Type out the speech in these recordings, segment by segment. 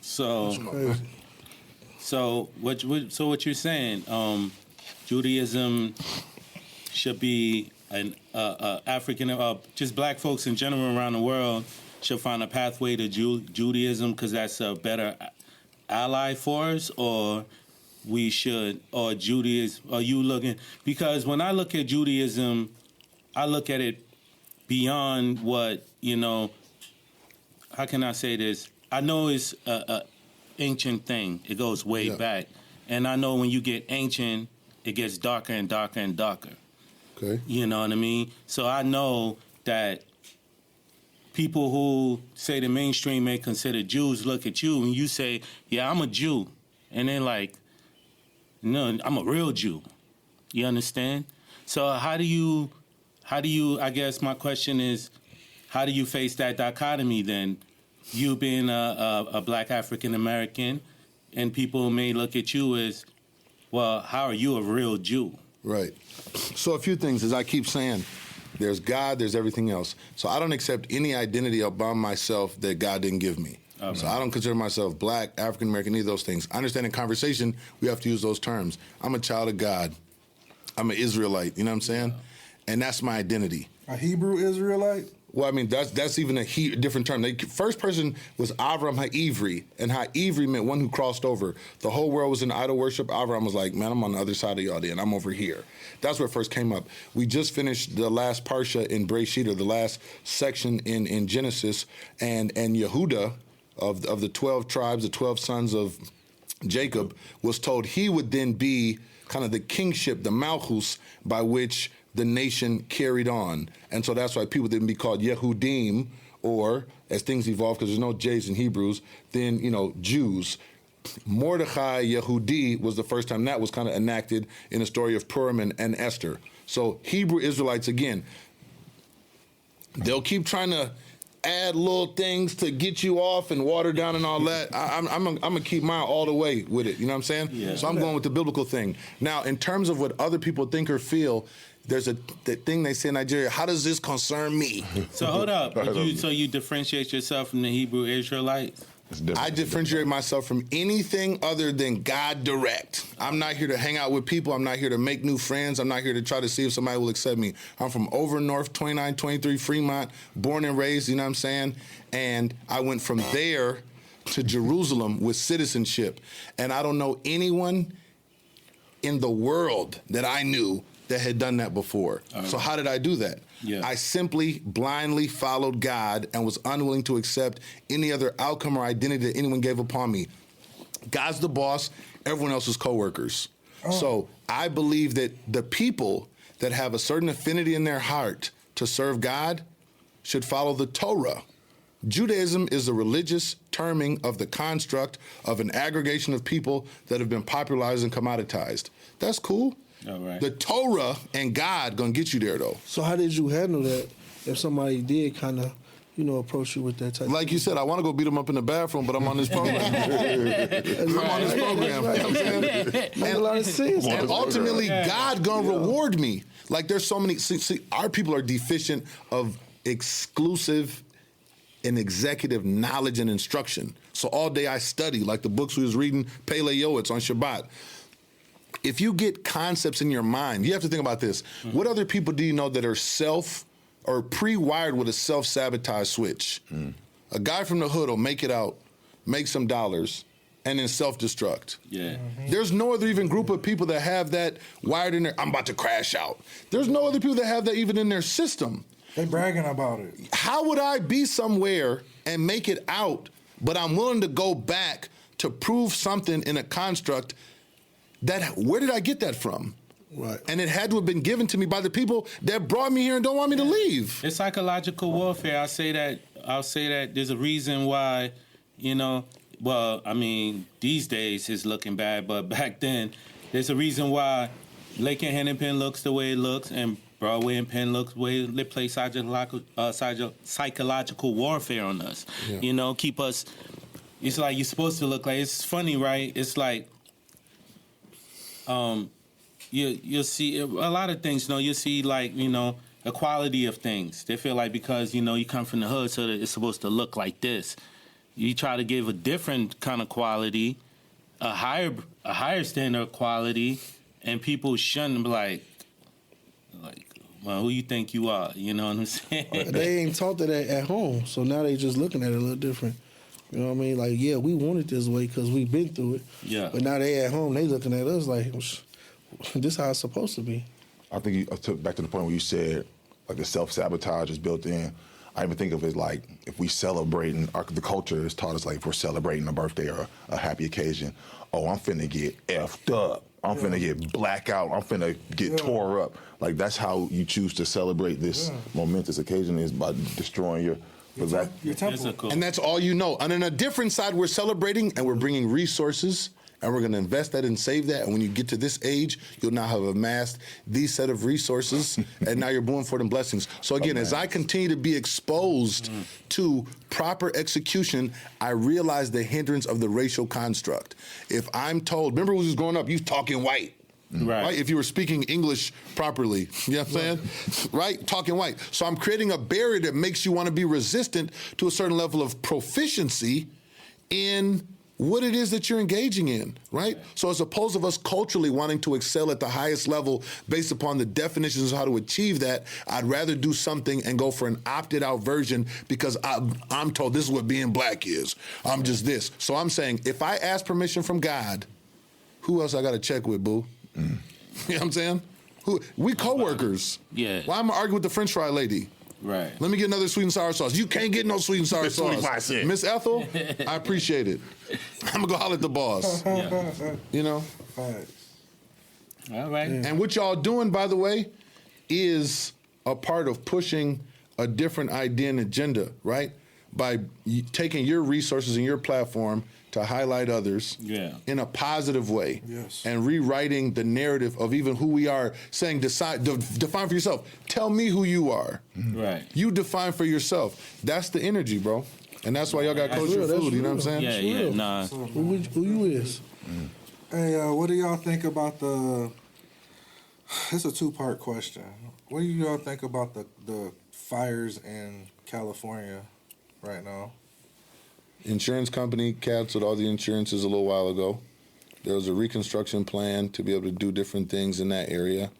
So what you're saying? Judaism should be an African, just black folks in general around the world should find a pathway to Judaism because that's a better ally for us, or we should, or Judaism, are you looking, because when I look at Judaism, I look at it beyond what, how can I say this? I know it's a ancient thing. It goes way back. And I know when you get ancient, it gets darker and darker and darker. Okay. You know what I mean? So I know that people who say the mainstream may consider Jews look at you and you say, yeah, I'm a Jew. And they're like, no, I'm a real Jew. You understand? So how do you, I guess my question is, how do you face that dichotomy then? You being a black African American, and people may look at you as, well, how are you a real Jew? Right. So a few things, as I keep saying, there's God, there's everything else. So I don't accept any identity about myself that God didn't give me. Okay. So I don't consider myself black, African American, any of those things. I understand in conversation, we have to use those terms. I'm a child of God. I'm an Israelite, you know what I'm saying? And that's my identity. A Hebrew Israelite? Well, I mean, that's even a different term. The first person was Avram HaIvri, and HaIvri meant one who crossed over. The whole world was in idol worship. Avram was like, man, I'm on the other side of y'all then. I'm over here. That's where it first came up. We just finished the last parsha in Breshit, or the last section in Genesis, and Yehuda, of the 12 tribes, the 12 sons of Jacob, was told he would then be kind of the kingship, the malchus, by which the nation carried on. And so that's why people didn't be called Yehudim, or, as things evolved, because there's no J's in Hebrews, then, Jews. Mordechai Yehudi was the first time that was kind of enacted in the story of Purim and Esther. So Hebrew Israelites, again, they'll keep trying to add little things to get you off and water down and all that. I'm gonna keep mine all the way with it. You know what I'm saying? Yeah. So I'm going with the biblical thing. Now, in terms of what other people think or feel, there's that thing they say in Nigeria, how does this concern me? So hold up. So you differentiate yourself from the Hebrew Israelites? I differentiate myself from anything other than God direct. I'm not here to hang out with people. I'm not here to make new friends. I'm not here to try to see if somebody will accept me. I'm from over north, 2923 Fremont, born and raised, you know what I'm saying? And I went from there to Jerusalem with citizenship. And I don't know anyone in the world that I knew that had done that before. So how did I do that? Yeah. I simply blindly followed God and was unwilling to accept any other outcome or identity that anyone gave upon me. God's the boss, everyone else is co-workers. So I believe that the people that have a certain affinity in their heart to serve God should follow the Torah. Judaism is the religious terming of the construct of an aggregation of people that have been popularized and commoditized. That's cool. All right. The Torah and God gonna get you there, though. So how did you handle that if somebody did kind of, approach you with that type Like you said, I want to go beat them up in the bathroom, but I'm on this program. I'm on this program. You know what I'm saying? Makes a lot of sense. And ultimately, God gonna reward me. Like, there's so many, see, our people are deficient of exclusive and executive knowledge and instruction. So all day I study, like the books we was reading, Pele Yoetz on Shabbat. If you get concepts in your mind, you have to think about this. Mm-hmm. What other people do you know that are or pre-wired with a self-sabotage switch? A guy from the hood will make it out, make some dollars, and then self-destruct. Yeah. Mm-hmm. There's no other even group of people that have that wired in there. I'm about to crash out. There's no other people that have that even in their system. They bragging about it. How would I be somewhere and make it out, but I'm willing to go back to prove something in a construct where did I get that from? Right. And it had to have been given to me by the people that brought me here and don't want me to leave. It's psychological warfare. I'll say that there's a reason why, well, I mean, these days it's looking bad, but back then, there's a reason why Lake and Hennepin looks the way it looks, and Broadway and Penn looks the way they play psychological warfare on us. Yeah. Keep us, it's like you're supposed to look like, it's funny, right? It's like, you'll see a lot of things, you'll see like, the quality of things. They feel like because, you come from the hood, so that it's supposed to look like this. you try to give a different kind of quality, a higher standard of quality, and people shouldn't be like, well, who you think you are? You know what I'm saying? They ain't taught that at home, so now they just looking at it a little different. You know what I mean? Like, yeah, we want it this way because we've been through it. Yeah. But now they at home, they looking at us like, this how it's supposed to be. I think you took back to the point where you said, like, the self-sabotage is built in. I even think of it like, if we celebrating, the culture has taught us, like, if we're celebrating a birthday or a happy occasion, oh, I'm finna get effed up. I'm finna get blackout. I'm finna get tore up. Like, that's how you choose to celebrate this momentous occasion, is by destroying your temple. And that's all you know. And on a different side, we're celebrating and we're bringing resources and we're going to invest that and save that. And when you get to this age, you'll now have amassed these set of resources and now you're born for them blessings. So again, as I continue to be exposed to proper execution, I realize the hindrance of the racial construct. If I'm told, remember when we was growing up, you talking white. Right. If you were speaking English properly, you know what I'm saying? Right? Talking white. So I'm creating a barrier that makes you want to be resistant to a certain level of proficiency in what it is that you're engaging in, right? So as opposed of us culturally wanting to excel at the highest level based upon the definitions of how to achieve that, I'd rather do something and go for an opted out version because I'm told this is what being black is. I'm just this. So I'm saying, if I ask permission from God, who else I got to check with, boo? You know what I'm saying? We co-workers. Yeah. Why am I arguing with the French fry lady? Right. Let me get another sweet and sour sauce. You can't get no sweet and sour sauce. 25 cents. Miss Ethel, I appreciate it. I'm going to go holler at the boss. You know? All right. And what y'all doing, by the way, is a part of pushing a different idea and agenda, right? By taking your resources and your platform to highlight others in a positive way and rewriting the narrative of even who we are, saying define for yourself. Tell me who you are. Right. You define for yourself. That's the energy, bro. And that's why y'all got kosher food, you know what I'm saying? Yeah, nah. Who you is? Hey, what do y'all think about it's a two-part question. What do y'all think about the fires in California right now? Insurance company canceled all the insurances a little while ago. There was a reconstruction plan to be able to do different things in that area.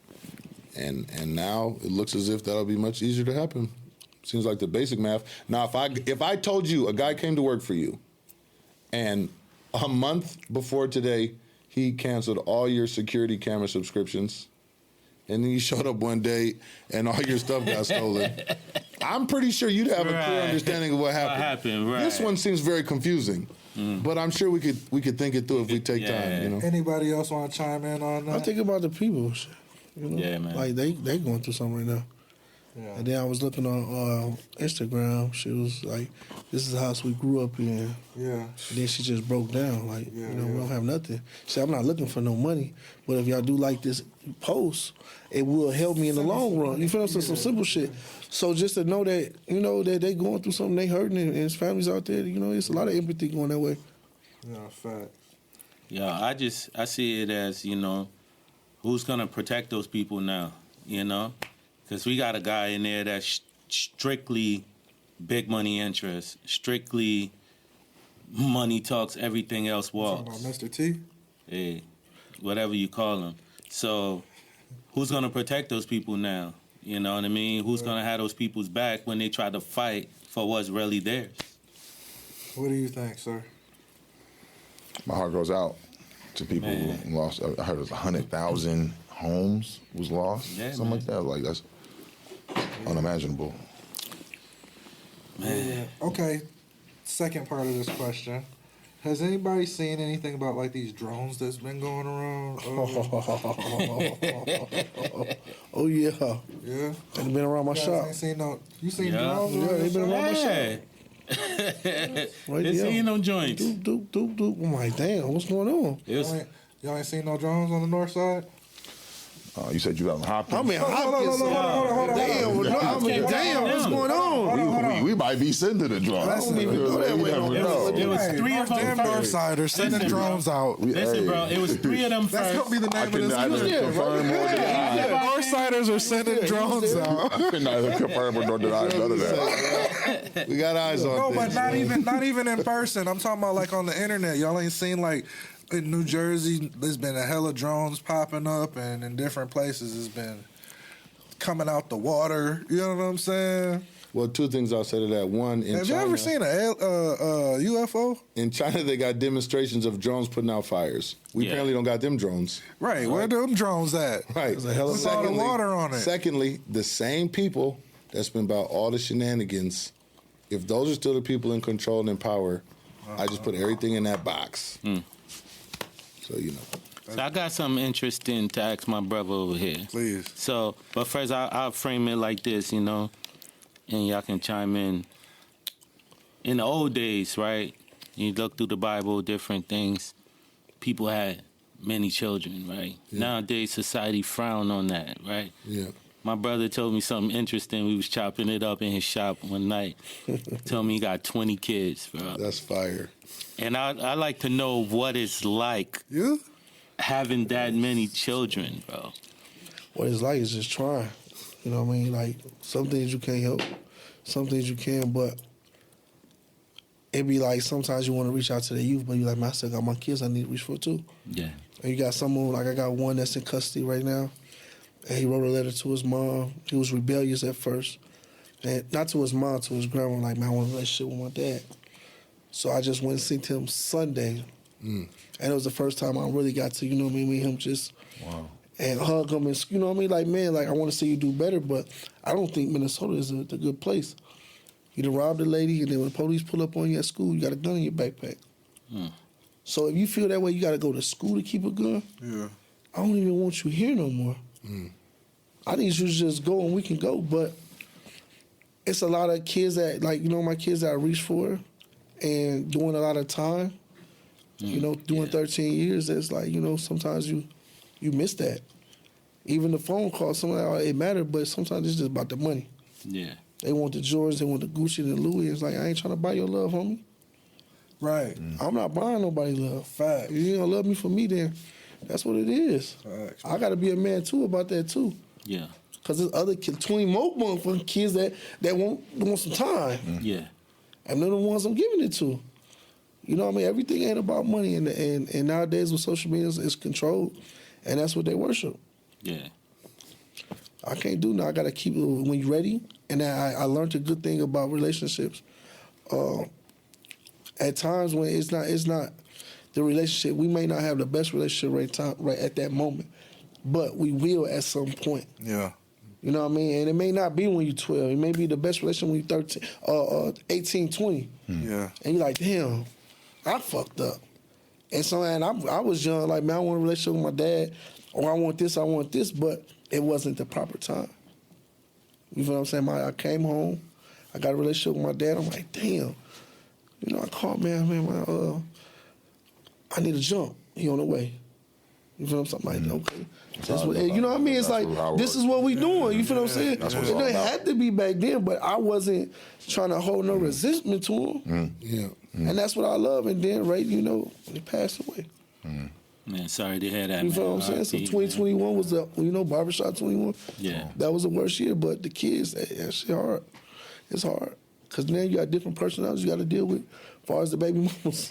And now it looks as if that'll be much easier to happen. Seems like the basic math. Now, if I told you a guy came to work for you and a month before today, he canceled all your security camera subscriptions, and then you showed up one day and all your stuff got stolen, I'm pretty sure you'd have a clear understanding of what happened. This one seems very confusing, but I'm sure we could think it through if we take time. You know. Anybody else want to chime in on that? I think about the people. You know? Yeah, man. Like they going through something right now. Yeah. And then I was looking on Instagram. She was like, "This is the house we grew up in." Yeah. And then she just broke down. Like, we don't have nothing. She said, "I'm not looking for no money, but if y'all do like this post, it will help me in the long run." You feel what I'm saying? Some simple shit. So just to know that, you know, that they going through something, they hurting, and his family's out there. You know, it's a lot of empathy going that way. Yeah, fact. Yeah, I see it as, you know, who's gonna protect those people now? You know. Because we got a guy in there that's strictly big money interest, strictly money talks, everything else walks. Talking about Mr. T? Hey, whatever you call him. So who's going to protect those people now? You know what I mean? Who's going to have those people's back when they try to fight for what's really theirs? What do you think, sir? My heart goes out to people who lost. I heard it was 100,000 homes was lost. Yeah, something like that. Like, that's unimaginable. Man. Yeah. Okay. Second part of this question. Has anybody seen anything about like these drones that's been going around? Oh yeah. Yeah. They've been around my You guys shop. ain't seen no. You seen Yeah. drones? Yeah, around they been your around shop? my shop. Right They there. seen them joints. Doop, doop, doop, doop. I'm like, damn, what's going on? It was, Y'all ain't seen no drones on the north side? You said you out in Hopkins. I'm in Hopkins. Hold on. Damn, what's going on? We might be sending a drone. I don't even go that way. There was three of them Damn first. Northsiders sending Listen, bro. drones out. Listen, bro, it was three of them That's first. gonna be the I name can of neither this. confirm or deny. Northsiders are sending drones out. I can neither confirm or deny none of that. We got eyes on No, things. but not even in person. I'm talking about like on the internet. Y'all ain't seen like in New Jersey. There's been a hella drones popping up, and in different places, it's been coming out the water. You know what I'm saying? Well, two things I'll say to that. One, in Have China, you ever seen a UFO? in China, they got demonstrations of drones putting out fires. We Yeah. apparently don't got them drones. Right. Where them drones at? Right. With all the water on it. Secondly, the same people that's been about all the shenanigans, if those are still the people in control and in power, I just put everything in that box. So, you know. So I got something interesting to ask my brother over here. Please. So, but first I'll frame it like this, you know, and y'all can chime in. In the old days, right, you look through the Bible, different things, people had many children, right? Yeah. Nowadays, society frown on that, right? Yeah. My brother told me something interesting. We was chopping it up in his shop one night. Told me he got 20 kids, bro. That's fire. And I like to know what it's like You? having that many children, bro. What it's like is just trying. You know what I mean? Like, some things you can't help, some things you can, but it be like sometimes you want to reach out to the youth, but you like, man, I still got my kids I need to reach for too. Yeah. And you got someone, like I got one that's in custody right now, and he wrote a letter to his mom. He was rebellious at first. And not to his mom, to his grandma, like, man, I want a relationship with my dad. So I just went and seen him Sunday. And it was the first time I really got to, you know what I mean, meet him just and hug him and, you know what I mean, like, man, like, I want to see you do better, but I don't think Minnesota is a good place. You done robbed a lady, and then when the police pull up on you at school, you got a gun in your backpack. So if you feel that way, you got to go to school to keep a gun. Yeah. I don't even want you here no more. I need you to just go and we can go, but it's a lot of kids that, like, you know, my kids that I reach for and doing a lot of time, you know, doing 13 years, it's like, you know, sometimes you miss that. Even the phone call, somehow it mattered, but sometimes it's just about the money. Yeah. They want the Jordans, they want the Gucci and the Louis. It's like, I ain't trying to buy your love, homie. Right. I'm not buying nobody's love. Facts. If you ain't gonna love me for me, then that's what it is. Facts. I gotta be a man too about that too. Yeah. Cause there's other kids, 20 more motherfucking kids that want some time. Yeah. And they're the ones I'm giving it to. You know what I mean? Everything ain't about money, and nowadays with social media, it's controlled, and that's what they worship. Yeah. I can't do nothing. I gotta keep it when you're ready. And I learned a good thing about relationships. At times when it's not the relationship, we may not have the best relationship right at that moment, but we will at some point. Yeah. You know what I mean? And it may not be when you're 12. It may be the best relationship when you're 18, 20. Yeah. And you're like, damn, I fucked up. And so, and I was young, like, man, I want a relationship with my dad, or I want this, but it wasn't the proper time. You feel what I'm saying? I came home, I got a relationship with my dad. I'm like, damn. You know, I called, man, I need a jump. He on the way. You feel what I'm saying? I'm like, okay. That's what, you know what I mean? It's like, this is what we doing. You feel what I'm saying? That's what It it's all didn't about. have to be back then, but I wasn't trying to hold no resentment to him. Yeah. And that's what I love. And then, right, you know, he passed away. Man, sorry to hear that, You man. feel what I'm saying? So RIP, 2021 was the, you know, barbershop 21. Yeah. That was the worst year, but the kids, that shit hard. It's hard. Because now you got different personalities you got to deal with as far as the baby mamas.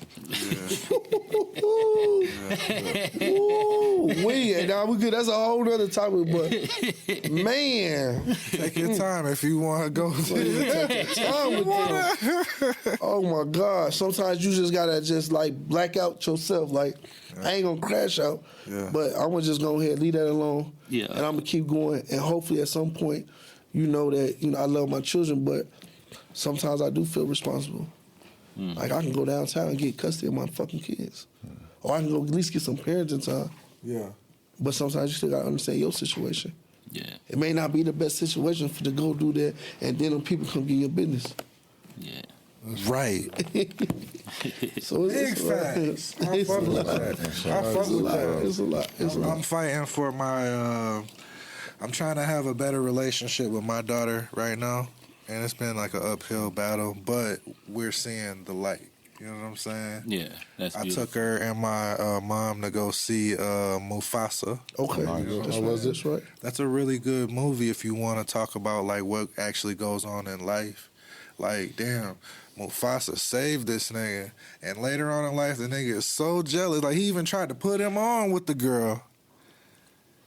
Ooh, we, now we good. That's a whole other topic, but man. Take your time if you want to go. Time with them. Oh my God. Sometimes you just gotta just like black out yourself. Like, I ain't gonna crash out, but I'm gonna just go ahead and leave that alone. Yeah. And I'm gonna keep going. And hopefully at some point, you know that, you know, I love my children, but sometimes I do feel responsible. Like, I can go downtown and get custody of my fucking kids. Or I can go at least get some parenting time. Yeah. But sometimes you still gotta understand your situation. Yeah. It may not be the best situation for to go do that, and then when people come get your business. Yeah. Right. So Big facts. I fuck with that. I fuck with that. It's a lot. It's a lot. I'm fighting for my. I'm trying to have a better relationship with my daughter right now, and it's been like an uphill battle. But we're seeing the light. You know what I'm saying? Yeah, that's I beautiful. took her and my mom to go see Mufasa. Okay. How was it? That's right. That's a really good movie if you want to talk about like what actually goes on in life. Like, damn, Mufasa saved this nigga, and later on in life, the nigga is so jealous. Like, he even tried to put him on with the girl,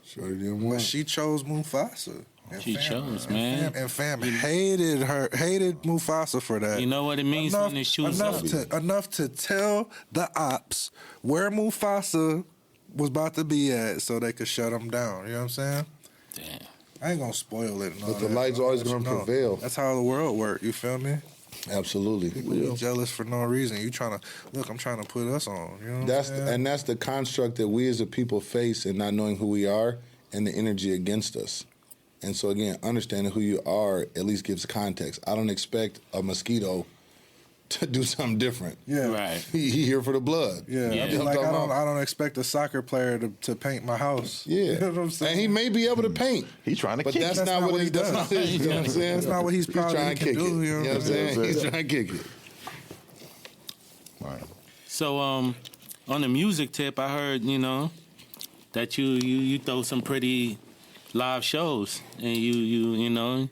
Shorty didn't but want. she chose Mufasa. And She chose, man. And fam hated Mufasa for that. You know what it means when it's choose enough to tell the ops where Mufasa was about to be at, so they could shut him down. You know what I'm saying? Damn. I ain't gonna spoil it. And all But the that. light's always gonna prevail. That's how the world works. You feel me? Absolutely. People be jealous for no reason. You trying to look? I'm trying to put us on. You know what That's I'm saying? that's the construct that we as a people face in not knowing who we are and the energy against us. And so again, understanding who you are at least gives context. I don't expect a mosquito to do something different. Yeah. Right. He here for the blood. Yeah, Yeah. I, be You know like what I'm talking I don't expect a soccer player to paint my house. Yeah. You know what I'm saying? And he may be able to paint. He's trying to But kick. that's, That's not not what what he he does. does. You know what I'm saying? That's not what he's proud trying he can to kick do, it. you know You know what I'm what I'm saying? saying? He's trying to kick it. Right. So, on the music tip, I heard, that you throw some pretty live shows, and you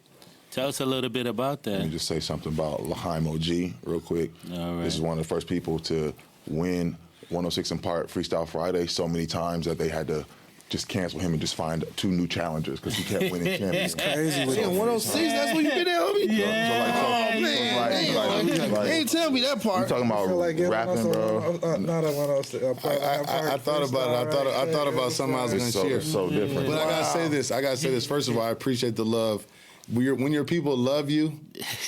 tell us a little bit about Let me that. just say something about L'Chaim OG real quick. All right. This is one of the first people to win 106 in Part Freestyle Friday so many times that they had to just cancel him and just find 2 new challengers because he kept winning champions. Crazy with Yeah, 106, that's where you been at, homie? They ain't tell me that You part. talking about rapping, bro? Not a 106. I thought about it. I thought about something I was going It's to so, share. it's so different. But I gotta say this. First of all, I appreciate the love. When your people love you,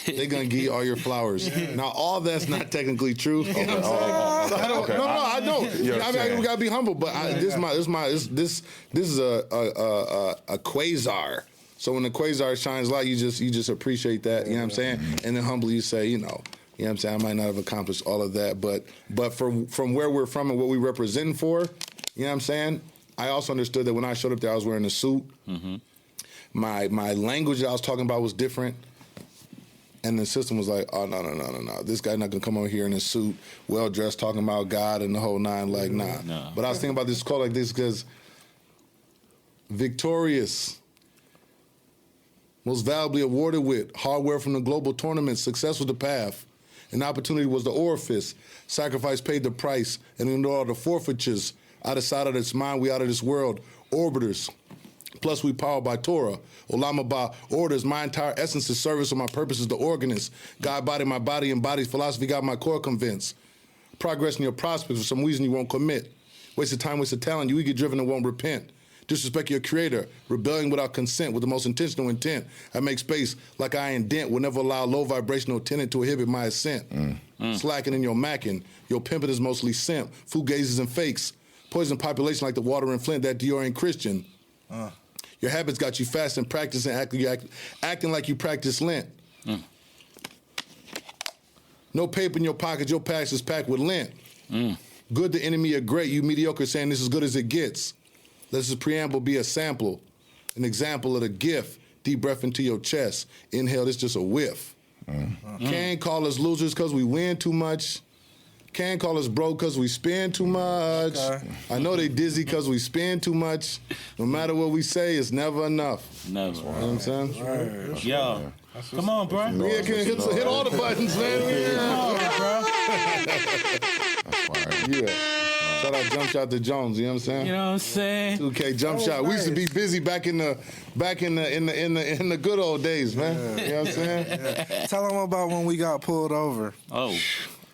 they're gonna give you all your flowers. Now, all that's not technically true. You know what I'm saying? I don't. I mean, we gotta be humble. But this is a quasar. So when the quasar shines light, you just appreciate that. You know what I'm saying? And then humbly you say, you know what I'm saying? I might not have accomplished all of that, but from where we're from and what we represent for, you know what I'm saying? I also understood that when I showed up there, I was wearing a suit. Mm-hmm. My language that I was talking about was different. And the system was like, oh, no. This guy not going to come over here in a suit, well-dressed, talking about God and the whole nine. Like, nah. No. But I was thinking about this call like this because victorious, most valuably awarded with, hardware from the global tournament, success was the path. An opportunity was the orifice. Sacrifice paid the price. And in all the forfeitures, out of sight of this mind, we out of this world. Orbiters. Plus, we powered by Torah. Olam Haba orders. My entire essence is service, and my purpose is the organist. God body, my body embodies philosophy, got my core convinced. Progress in your prospects for some reason you won't commit. Wasted time, wasted talent, you get driven and won't repent. Disrespect your creator, rebelling without consent with the most intentional intent. I make space like I indent, will never allow low vibrational tenant to inhibit my ascent. Slacking in your macking, your pimping is mostly simp, fugazes and fakes. Poison population like the water in Flint, that Dior ain't Christian. Your habits got you fast and practicing, acting like you practice Lent. No paper in your pockets, your packs is packed with lint. Good the enemy of great, you mediocre saying this is good as it gets. Let this preamble be a sample, an example of the gift. Deep breath into your chest. Inhale, this just a whiff. Can't call us losers because we win too much. Can't call us broke because we spend too much. Okay. I know they dizzy because we spend too much. No matter what we say, it's never enough. Never. You know what I'm saying? Yo, come on, bro. Yeah, can hit all the buttons, man. Yeah. Shout out Jump Shot to Jones, you know what I'm saying? You know what I'm saying? 2K Jump Shot. We used to be busy back in the good old days, man. You know what I'm saying? Tell them about when we got pulled over. Oh,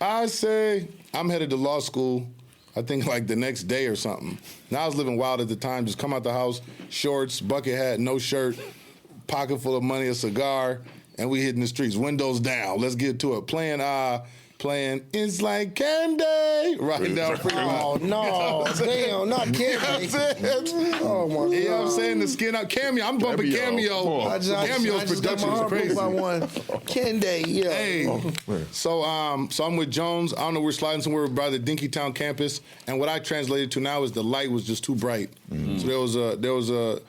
I say I'm headed to law school, I think like the next day or something. Now I was living wild at the time, just come out the house, shorts, bucket hat, no shirt, pocket full of money, a cigar, and we hitting the streets, windows down. Let's get to it. Playing playing "It's Like Candy" right down Oh Fremont. no, damn, not Cameo. Oh my god. You know what I'm saying? The skin out Cameo. I'm bumping Cameo. Come Cameo. on. Cameo's production is crazy. By one. Candy, yeah. Hey, so I'm with Jones. I don't know, we're sliding somewhere by the Dinkytown campus, and what I translated to now is the light was just too bright. So there was a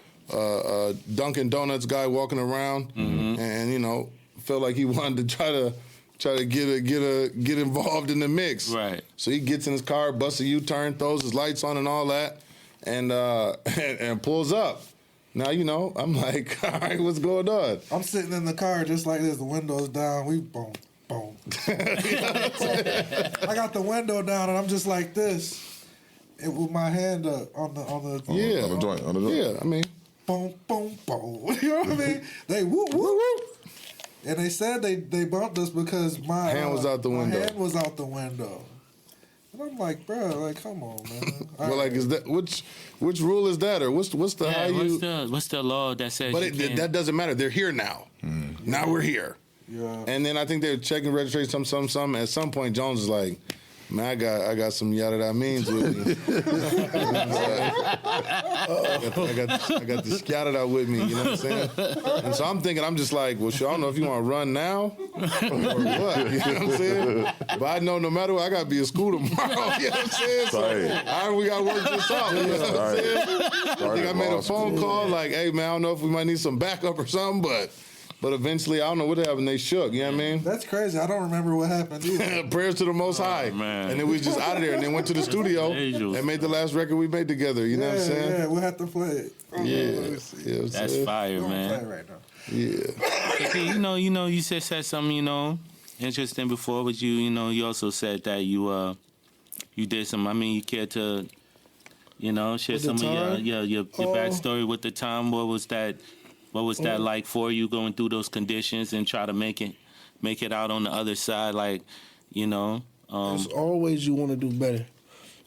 Dunkin' Donuts guy walking around, and you know, felt like he wanted to try to get involved in the mix. Right. So he gets in his car, busts a U-turn, throws his lights on and all that, and pulls up. Now, you know, I'm like, all right, what's going on? I'm sitting in the car just like this, the windows down. We boom, boom. I got the window down and I'm just like this, with my hand up on the On the joint. Yeah, I mean, boom, boom, boom. You know what I mean? They whoop, whoop, whoop. And they said they bumped us because my hand was out the window. My hand was out the window. And I'm like, bro, like, come on, man. well, like, is that which rule is that, or what's the how you? What's the law that says? But that doesn't matter. They're here now. Now we're here. Yeah. And then I think they're checking registration. Some. At some point, Jones is like, man, I got some yada that means with me. I got the scatter with me. You know what I'm saying? And so I'm thinking, I'm just like, well, sure, I don't know if you want to run now or what. You know what I'm saying? But I know no matter what, I got to be at school tomorrow. You know what I'm saying? So all right, we got to work this out. You know what I'm saying? I think I made a phone call like, hey, man, I don't know if we might need some backup or something, but eventually, I don't know what happened. They shook. You know what I mean? That's crazy. I don't remember what happened either. Prayers to the Most High. Man. And then we just out of there and then went to the studio and made the last record we made together. You know what I'm saying? Yeah, we'll have to play it. Yeah. That's fire, We're man. gonna play it right now. Yeah. Okay, you said something, interesting before, but you also said that you did some. I mean, you care to, share some of your backstory with the time. What was that? What was that like for you, going through those conditions and try to make it out on the other side? Like, As always, you want to do better.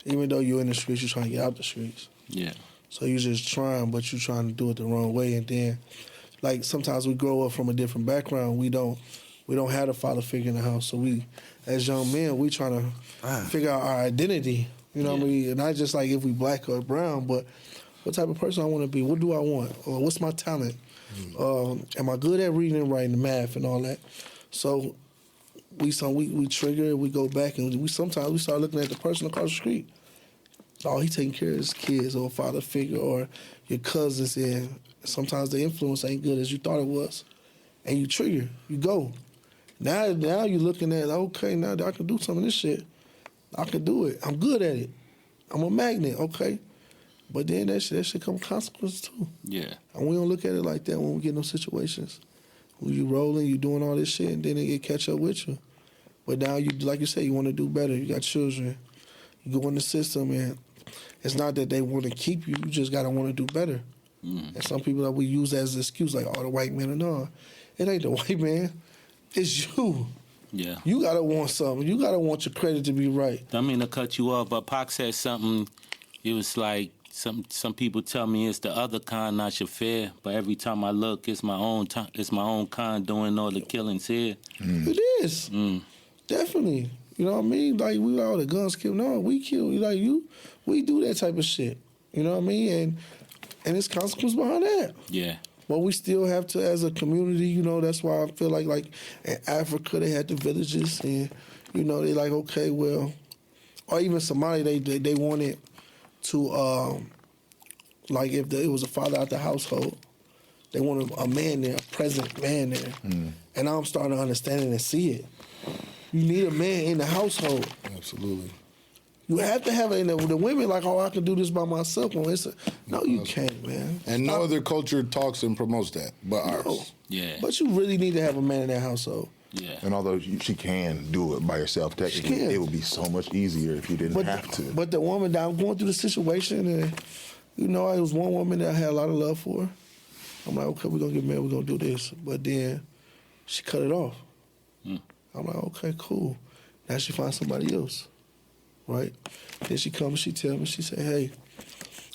Even though you're in the streets, you're trying to get out the streets. Yeah. So you're just trying, but you're trying to do it the wrong way. And then, like, sometimes we grow up from a different background. We don't have a father figure in the house. So we, as young men, we trying to figure out our identity. You know what I mean? And not just like if we black or brown, but what type of person I want to be. What do I want? Or what's my talent? Am I good at reading and writing, math, and all that? So we trigger it. We go back and sometimes we start looking at the person across the street. Oh, he taking care of his kids, or a father figure, or your cousins. And sometimes the influence ain't good as you thought it was, and you trigger. You go. Now you're looking at, okay, now I can do some of this shit. I can do it. I'm good at it. I'm a magnet. Okay. But then that shit come with consequences too. Yeah. And we don't look at it like that when we get in those situations. When you rolling, you doing all this shit, and then it catch up with you. But now you, like you say, you want to do better. You got children. You go in the system, and it's not that they want to keep you. You just gotta want to do better. And some people that we use as an excuse, like, oh, the white man, and no, it ain't the white man. It's you. Yeah. You gotta want something. You gotta want your credit to be right. I mean to cut you off, but Pac said something. It was like, Some people tell me it's the other kind, not your fair. But every time I look, it's my own kind doing all the killings here. It is definitely. You know what I mean? Like, we all the guns kill. No, we kill. Like we do that type of shit. You know what I mean? And there's consequence behind that. Yeah. But we still have to, as a community. That's why I feel like in Africa they had the villages, and they like, okay, well, or even Somalia they wanted to, like, if it was a father out the household, they wanted a man there, a present man there. And now I'm starting to understand it and see it. You need a man in the household. Absolutely. You have to have it. And the women like, oh, I can do this by myself. No, you can't, man. And no other culture talks and promotes that but ours. Yeah. But you really need to have a man in that household. Yeah. And although she can do it by herself, technically, it would be so much easier if you didn't have to. But the woman that I'm going through the situation, and it was one woman that I had a lot of love for. I'm like, okay, we're gonna get married, we're gonna do this. But then she cut it off. I'm like, okay, cool. Now she finds somebody else, right? Then she comes, she tells me, she said, hey.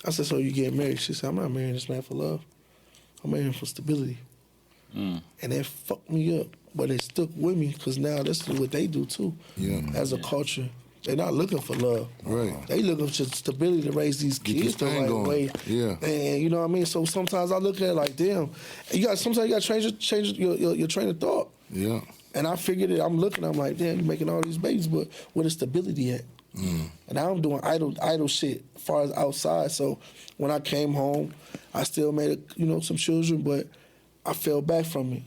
I said, so you get married? She said, I'm not marrying this man for love. I'm marrying him for stability. and it fucked me up. But it stuck with me because now that's what they do too. Yeah. As a culture, they're not looking for love. Right. They looking for stability to raise these Get kids this the thing right going. way. Yeah. And you know what I mean. So sometimes I look at it like, damn, sometimes you got to change your train of thought. Yeah. And I figured it. I'm looking. I'm like, damn, you're making all these babies, but where the stability at? And now I'm doing idle shit as far as outside. So when I came home, I still made some children, but I fell back from it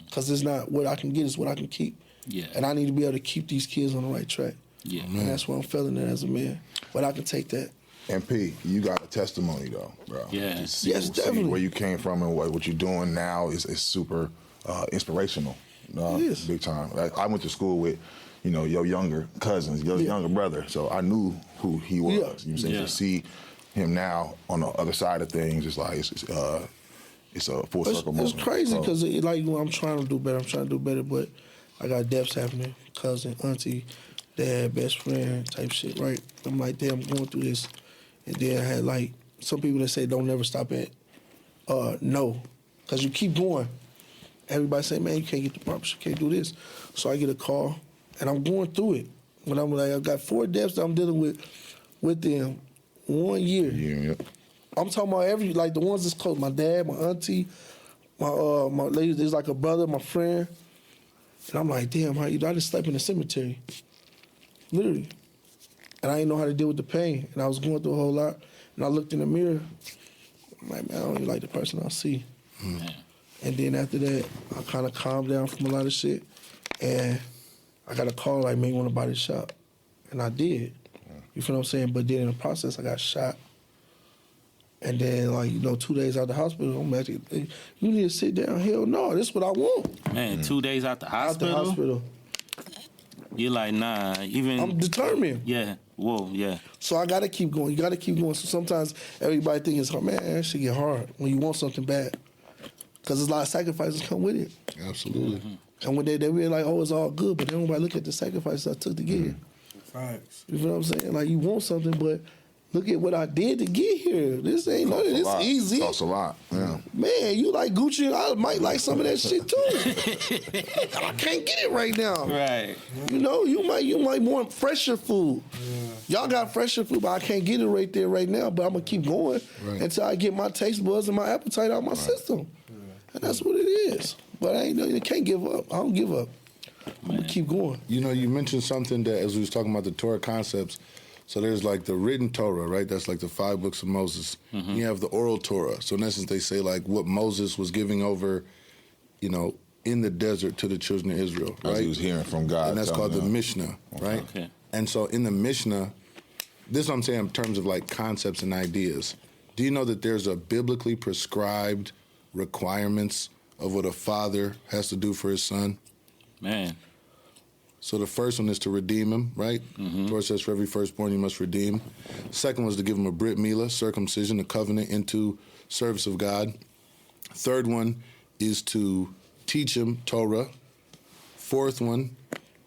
because it's not what I can get; it's what I can keep. Yeah. And I need to be able to keep these kids on the right track. Yeah. And that's where I'm feeling it as a man. But I can take that. And P, you got a testimony though, bro. Yeah. To see, Yes, definitely. where you came from and what you're doing now is super inspirational. It is. Big time. I went to school with, your younger cousins, your younger brother, so I knew who he was. Yeah. You know what I'm saying? Yeah. To see him now on the other side of things, it's like it's a full circle moment. It's crazy So, because I'm trying to do better, but I got deaths happening. Cousin, auntie, dad, best friend type shit, right? I'm like, damn, I'm going through this. And then I had like some people that say don't never stop at no, because you keep going. Everybody say, man, you can't get the barbershop, you can't do this. So I get a call, and I'm going through it. When I'm like, I've got 4 deaths that I'm dealing with them 1 year. yeah. I'm talking about the ones that's close. My dad, my auntie, my lady, there's like a brother, my friend. And I'm like, damn, I just slept in the cemetery. Literally. And I didn't know how to deal with the pain. And I was going through a whole lot. And I looked in the mirror. I'm like, man, I don't even like the person I see. Man. And then after that, I kind of calmed down from a lot of shit. And I got a call like, man, you want to buy this shop? And I did. You feel what I'm saying? But then in the process, I got shot. And then, 2 days out the hospital, I'm actually, you need to sit down. Hell no, this is what I want. Man, 2 days out the hospital. Out the hospital. You're like, nah, even. I'm determined. Yeah. Whoa, yeah. So I got to keep going. You got to keep going. So sometimes everybody thinks it's hard. Man, that shit get hard when you want something bad. Because there's a lot of sacrifices come with it. Absolutely. And when they really like, oh, it's all good, but then nobody look at the sacrifices I took to get here. Facts. You know what I'm saying? Like, you want something, but look at what I did to get here. This ain't none of this easy. Costs a lot. Yeah. Man, you like Gucci, I might like some of that shit too. I can't get it right now. Right. You might want fresher food. Yeah. Y'all got fresher food, but I can't get it right there right now. But I'm gonna keep going until I get my taste buds and my appetite out of my system. And that's what it is. But you can't give up. I don't give up. I'm gonna keep going. You mentioned something that, as we was talking about the Torah concepts, so there's like the written Torah, right? That's like the 5 books of Moses. You have the oral Torah. So in essence, they say like what Moses was giving over, in the desert to the children of Israel, right? As he was hearing from God. And that's called the them. Mishnah, right? Okay. And so in the Mishnah, this is what I'm saying in terms of like concepts and ideas. Do you know that there's a biblically prescribed requirements of what a father has to do for his son? Man. So the first one is to redeem him, right? The Torah says for every firstborn you must redeem. Second one is to give him a brit milah, circumcision, a covenant into service of God. Third one is to teach him Torah. Fourth one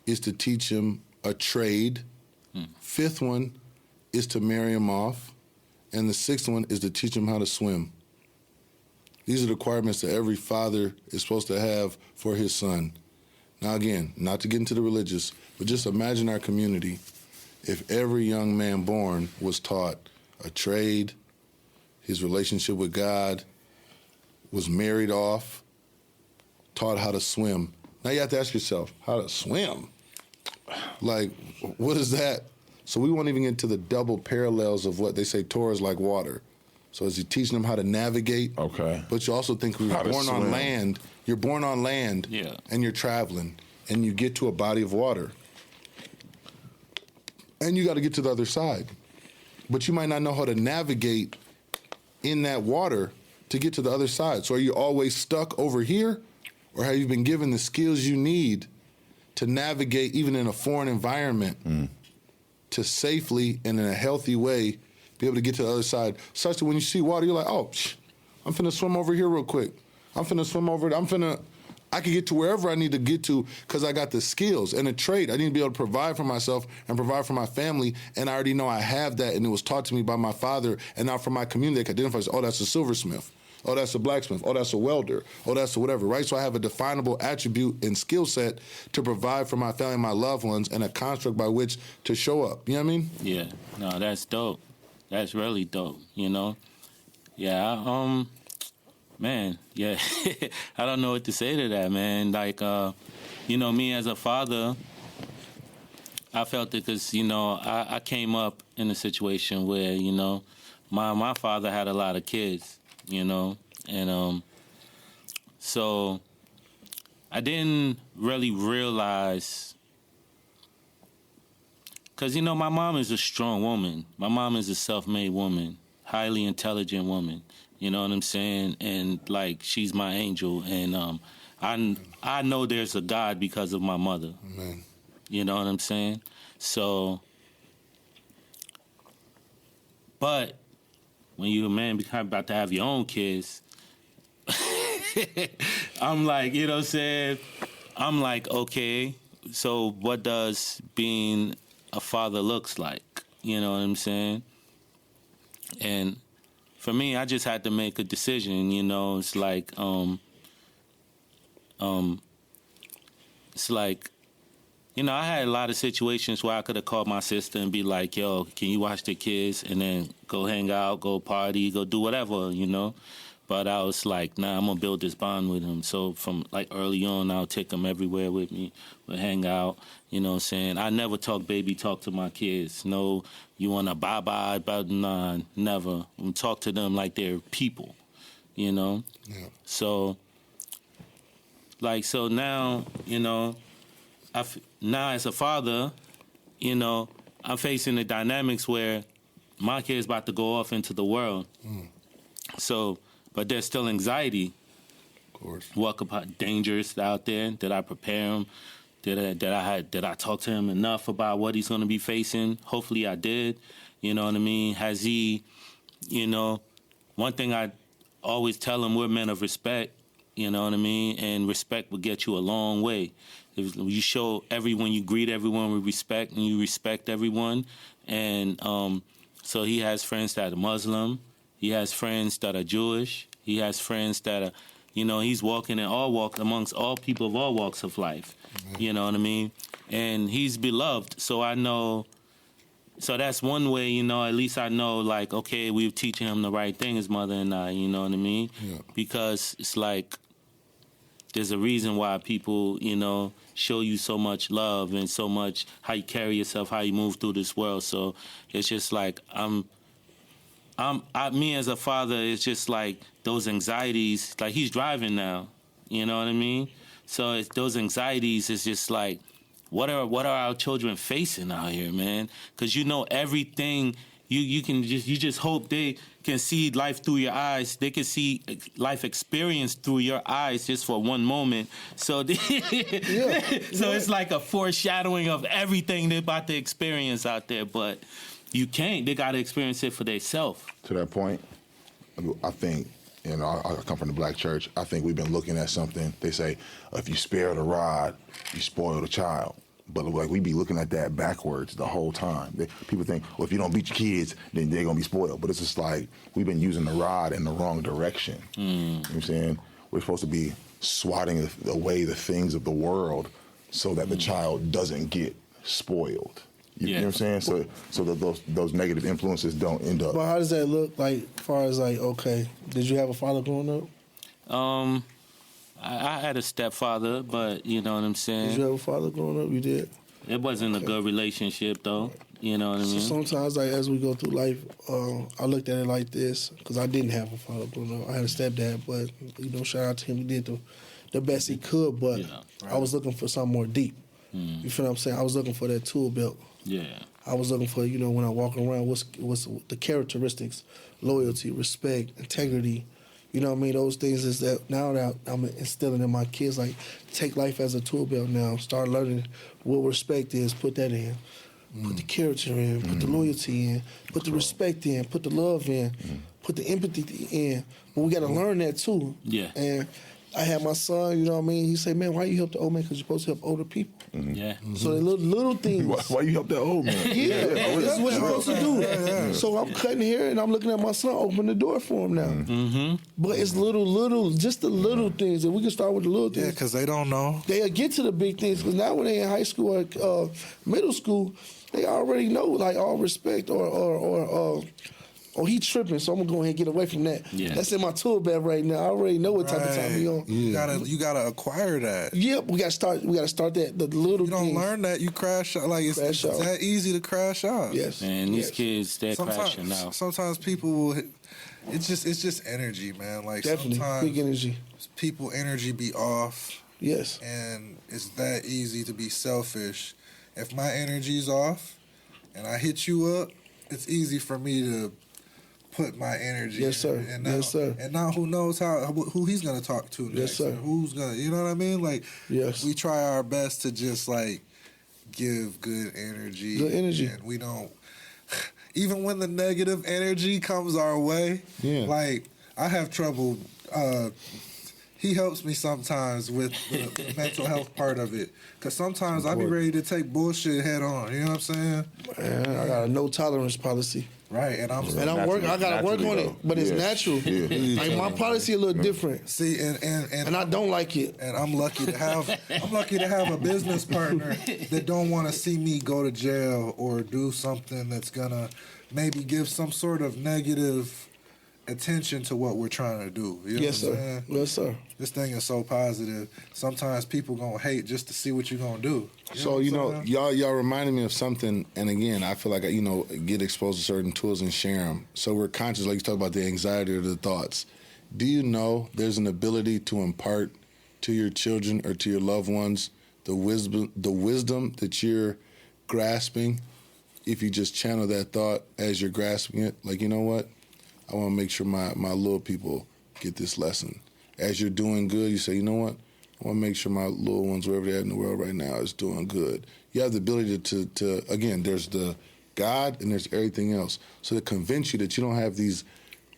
is to teach him a trade. Fifth one is to marry him off. And the sixth one is to teach him how to swim. These are the requirements that every father is supposed to have for his son. Now, again, not to get into the religious, but just imagine our community if every young man born was taught a trade, his relationship with God, was married off, taught how to swim. Now you have to ask yourself, how to swim? Like, what is that? So we won't even get into the double parallels of what they say Torah is like water. So is he teaching them how to navigate? Okay. But you also think we were How to born on swim. land. You're born on land, Yeah. and you're traveling, and you get to a body of water. And you got to get to the other side. But you might not know how to navigate in that water to get to the other side. So are you always stuck over here? Or have you been given the skills you need to navigate even in a foreign environment to safely and in a healthy way be able to get to the other side? Such that when you see water, you're like, oh, I'm finna swim over here real quick. I'm finna swim over it. I can get to wherever I need to get to because I got the skills and the trait. I need to be able to provide for myself and provide for my family, and I already know I have that, and it was taught to me by my father, and now from my community, they can identify as, oh, that's a silversmith. Oh, that's a blacksmith. Oh, that's a welder. Oh, that's a whatever, right? So I have a definable attribute and skill set to provide for my family and my loved ones and a construct by which to show up. You know what I mean? Yeah. No, that's dope. That's really dope, you know? Yeah, man, yeah. I don't know what to say to that, man. Like, you know, me as a father, I felt it because, you know, I came up in a situation where, you know, my father had a lot of kids, you know, and so I didn't really realize, because, you know, my mom is a strong woman. My mom is a self-made woman, highly intelligent woman, you know what I'm saying? And, like, she's my angel, and I know there's a God because of my mother. Amen. You know what I'm saying? So, but when you're a man become about to have your own kids, I'm like, you know what I'm saying? I'm like, okay, so what does being a father looks like? You know what I'm saying? And for me, I just had to make a decision, you know, it's like, you know, I had a lot of situations where I could have called my sister and be like, yo, can you watch the kids? And then go hang out, go party, go do whatever, you know? But I was like, nah, I'm going to build this bond with him. So from, like, early on, I'll take him everywhere with me. We'll hang out, you know what I'm saying? I never talk baby talk to my kids. No, you want to bye-bye, but nah, never. We talk to them like they're people, you know? Yeah. So, like, so now, you know, now as a father, you know, I'm facing the dynamics where my kid's about to go off into the world. So, but there's still anxiety. Of course. What dangers out there? Did I prepare him? Did I talk to him enough about what he's going to be facing? Hopefully I did. You know what I mean? Has he, you know, one thing I always tell him, we're men of respect. You know what I mean? And respect will get you a long way. If you show everyone, you greet everyone with respect, and you respect everyone. And so he has friends that are Muslim. He has friends that are Jewish. He has friends that are, you know, he's walking in all walks, amongst all people of all walks of life. You know what I mean? And he's beloved. So I know, so that's one way, you know, at least I know, like, okay, we're teaching him the right thing, his mother and I, you know what I mean? Yeah. Because it's like, there's a reason why people, you know, show you so much love and so much how you carry yourself, how you move through this world. So it's just like me as a father, it's just like those anxieties. Like, he's driving now, you know what I mean? So it's those anxieties. It's just like, what are our children facing out here, man? Because you know everything. You just hope they can see life through your eyes. They can see life experience through your eyes just for one moment. So, It's like a foreshadowing of everything they're about to experience out there. But you can't. They got to experience it for themselves. To that point, I think, you know, I come from the black church. I think we've been looking at something. They say, if you spare the rod, you spoil the child. But like, we be looking at that backwards the whole time. People think, well, if you don't beat your kids, then they're going to be spoiled. But it's just like, we've been using the rod in the wrong direction. You know what I'm saying? We're supposed to be swatting away the things of the world so that the child doesn't get spoiled. You know what I'm saying? So that those negative influences don't end up. But how does that look, like, as far as, like, okay, did you have a father growing up? I had a stepfather, but you know what I'm saying? Did you have a father growing up? You did? It wasn't a good relationship, though. You know what I mean? So sometimes, like, as we go through life, I looked at it like this, because I didn't have a father growing up. I had a stepdad, but, you know, shout out to him. He did the best he could, but I was looking for something more deep. You feel what I'm saying? I was looking for that tool belt. Yeah. I was looking for, you know, when I walk around, what's the characteristics, loyalty, respect, integrity. You know what I mean? Those things is that now that I'm instilling in my kids, like, take life as a tool belt now. Start learning what respect is. Put that in. Put the character in. Put the loyalty in. Put the respect in. Put the love in. Put the empathy in. But we got to learn that too. Yeah. And I had my son, you know what I mean? He said, man, why you help the old man? Because you're supposed to help older people. Yeah. So the little things. Why you help that old man? Yeah, that's what you're supposed to do. Yeah. So I'm cutting here and I'm looking at my son open the door for him now. Mm-hmm. But it's just the little things. And we can start with the little Yeah, things. because they don't know. They'll get to the big things. Because now when they in high school or middle school, they already know, like, all respect or he tripping, so I'm gonna go ahead and get away from that. Yeah. That's in my tool bag right now. I already know what type of time we on. You gotta acquire that. Yep, we gotta start that the little You don't things. learn that, you crash out. Like, it's Crash out. that easy to crash out. Yes. And these Yes. kids, they're crashing now. Sometimes people will. It's just energy, man. Like Definitely. sometimes Big energy. people energy be off, Yes. and it's that easy to be selfish. If my energy's off, and I hit you up, it's easy for me to put my energy. Yes, sir. In. And now, Yes, sir. And now who knows who he's gonna talk to next? Yes, sir. And who's gonna, you know what I mean? Like, Yes. we try our best to just like give good energy. Good energy. And we don't. Even when the negative energy comes our way, Yeah. like I have trouble. He helps me sometimes with the mental health part of it, because sometimes I be ready to take bullshit head on. You know what I'm saying? Man, I got a no tolerance policy. Right, and I'm And I'm working. I gotta work on it, but it's natural. Like my policy a little different, see, and I don't like it. and I'm lucky to have a business partner that don't want to see me go to jail or do something that's gonna maybe give some sort of negative attention to what we're trying to do. You know Yes, what I'm sir. saying? Yes, sir. This thing is so positive. Sometimes people gonna hate just to see what you're gonna do. So y'all reminded me of something, and again, I feel like I get exposed to certain tools and share them. So we're conscious, like you talk about the anxiety or the thoughts. Do you know there's an ability to impart to your children or to your loved ones the wisdom that you're grasping? If you just channel that thought as you're grasping it, like, you know what? I want to make sure my little people get this lesson. As you're doing good, you say, you know what? I want to make sure my little ones, wherever they're at in the world right now, is doing good. You have the ability to again, there's the God and there's everything else. So to convince you that you don't have these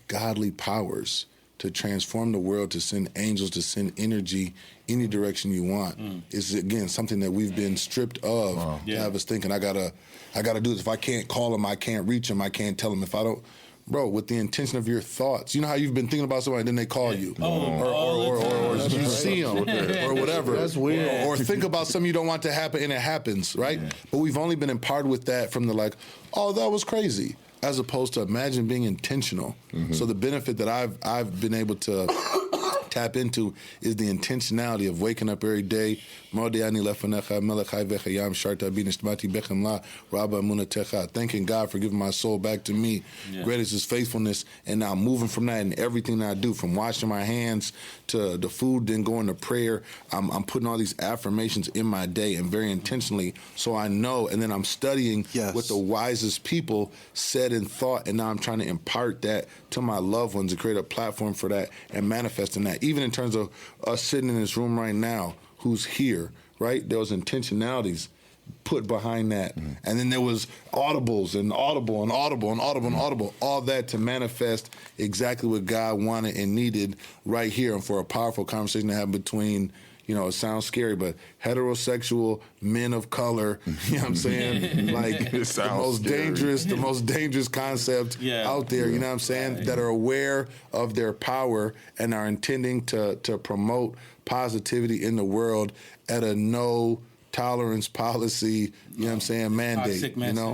godly powers to transform the world, to send angels, to send energy any direction you want, is, again, something that we've been stripped of to have us thinking, I gotta do this. If I can't call them, I can't reach them, I can't tell them. If I don't... Bro, with the intention of your thoughts. You know how you've been thinking about somebody and then they call you? Or you see them or whatever. That's weird. Or think about something you don't want to happen and it happens, right? Yeah. But we've only been imparted with that from the like, oh, that was crazy. As opposed to imagine being intentional. Mm-hmm. So the benefit that I've been able to tap into is the intentionality of waking up every day. Thanking God for giving my soul back to me. Yeah. Great is His faithfulness. And now moving from that in everything that I do, from washing my hands to the food, then going to prayer. I'm putting all these affirmations in my day and very intentionally, so I know. And then I'm studying what the wisest people said and thought, and now I'm trying to impart that to my loved ones and create a platform for that and manifesting that. Even in terms of us sitting in this room right now, who's here, right? There was intentionalities put behind that. Mm-hmm. And then there was audibles and audible and audible and audible and audible, all that to manifest exactly what God wanted and needed right here, and for a powerful conversation to have between, it sounds scary, but heterosexual men of color, you know what I'm saying? Like the most dangerous concept out there, you know what I'm saying? That are aware of their power and are intending to promote positivity in the world at a no tolerance policy, you know what I'm saying, mandate,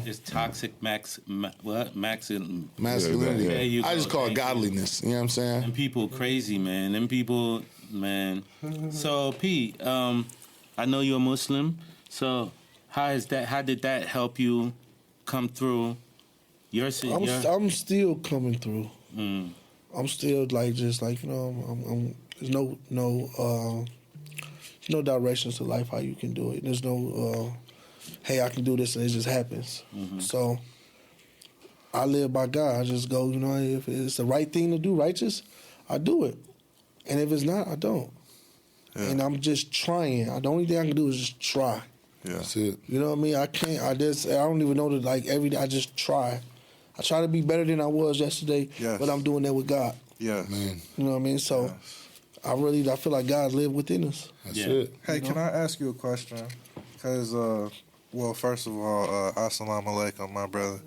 It's toxic masculinity. I just call it godliness, you know what I'm saying? And people crazy, man. Them people, man. So, Pete, I know you're a Muslim. So, how did that help you come through I'm still coming through. I'm still there's no directions to life how you can do it. There's no, hey, I can do this and it just happens. Mm-hmm. So I live by God. I just go, if it's the right thing to do, righteous, I do it. And if it's not, I don't. Yeah. And I'm just trying. The only thing I can do is just try. Yeah. That's it. You know what I mean? I don't even know that every day I just try. I try to be better than I was yesterday, but I'm doing that with God. Yeah. Man. You know what I mean? So I feel like God lives within us. That's Yeah. it. Hey, can I ask you a question? Because, well, first of all, assalamu alaikum, my brother.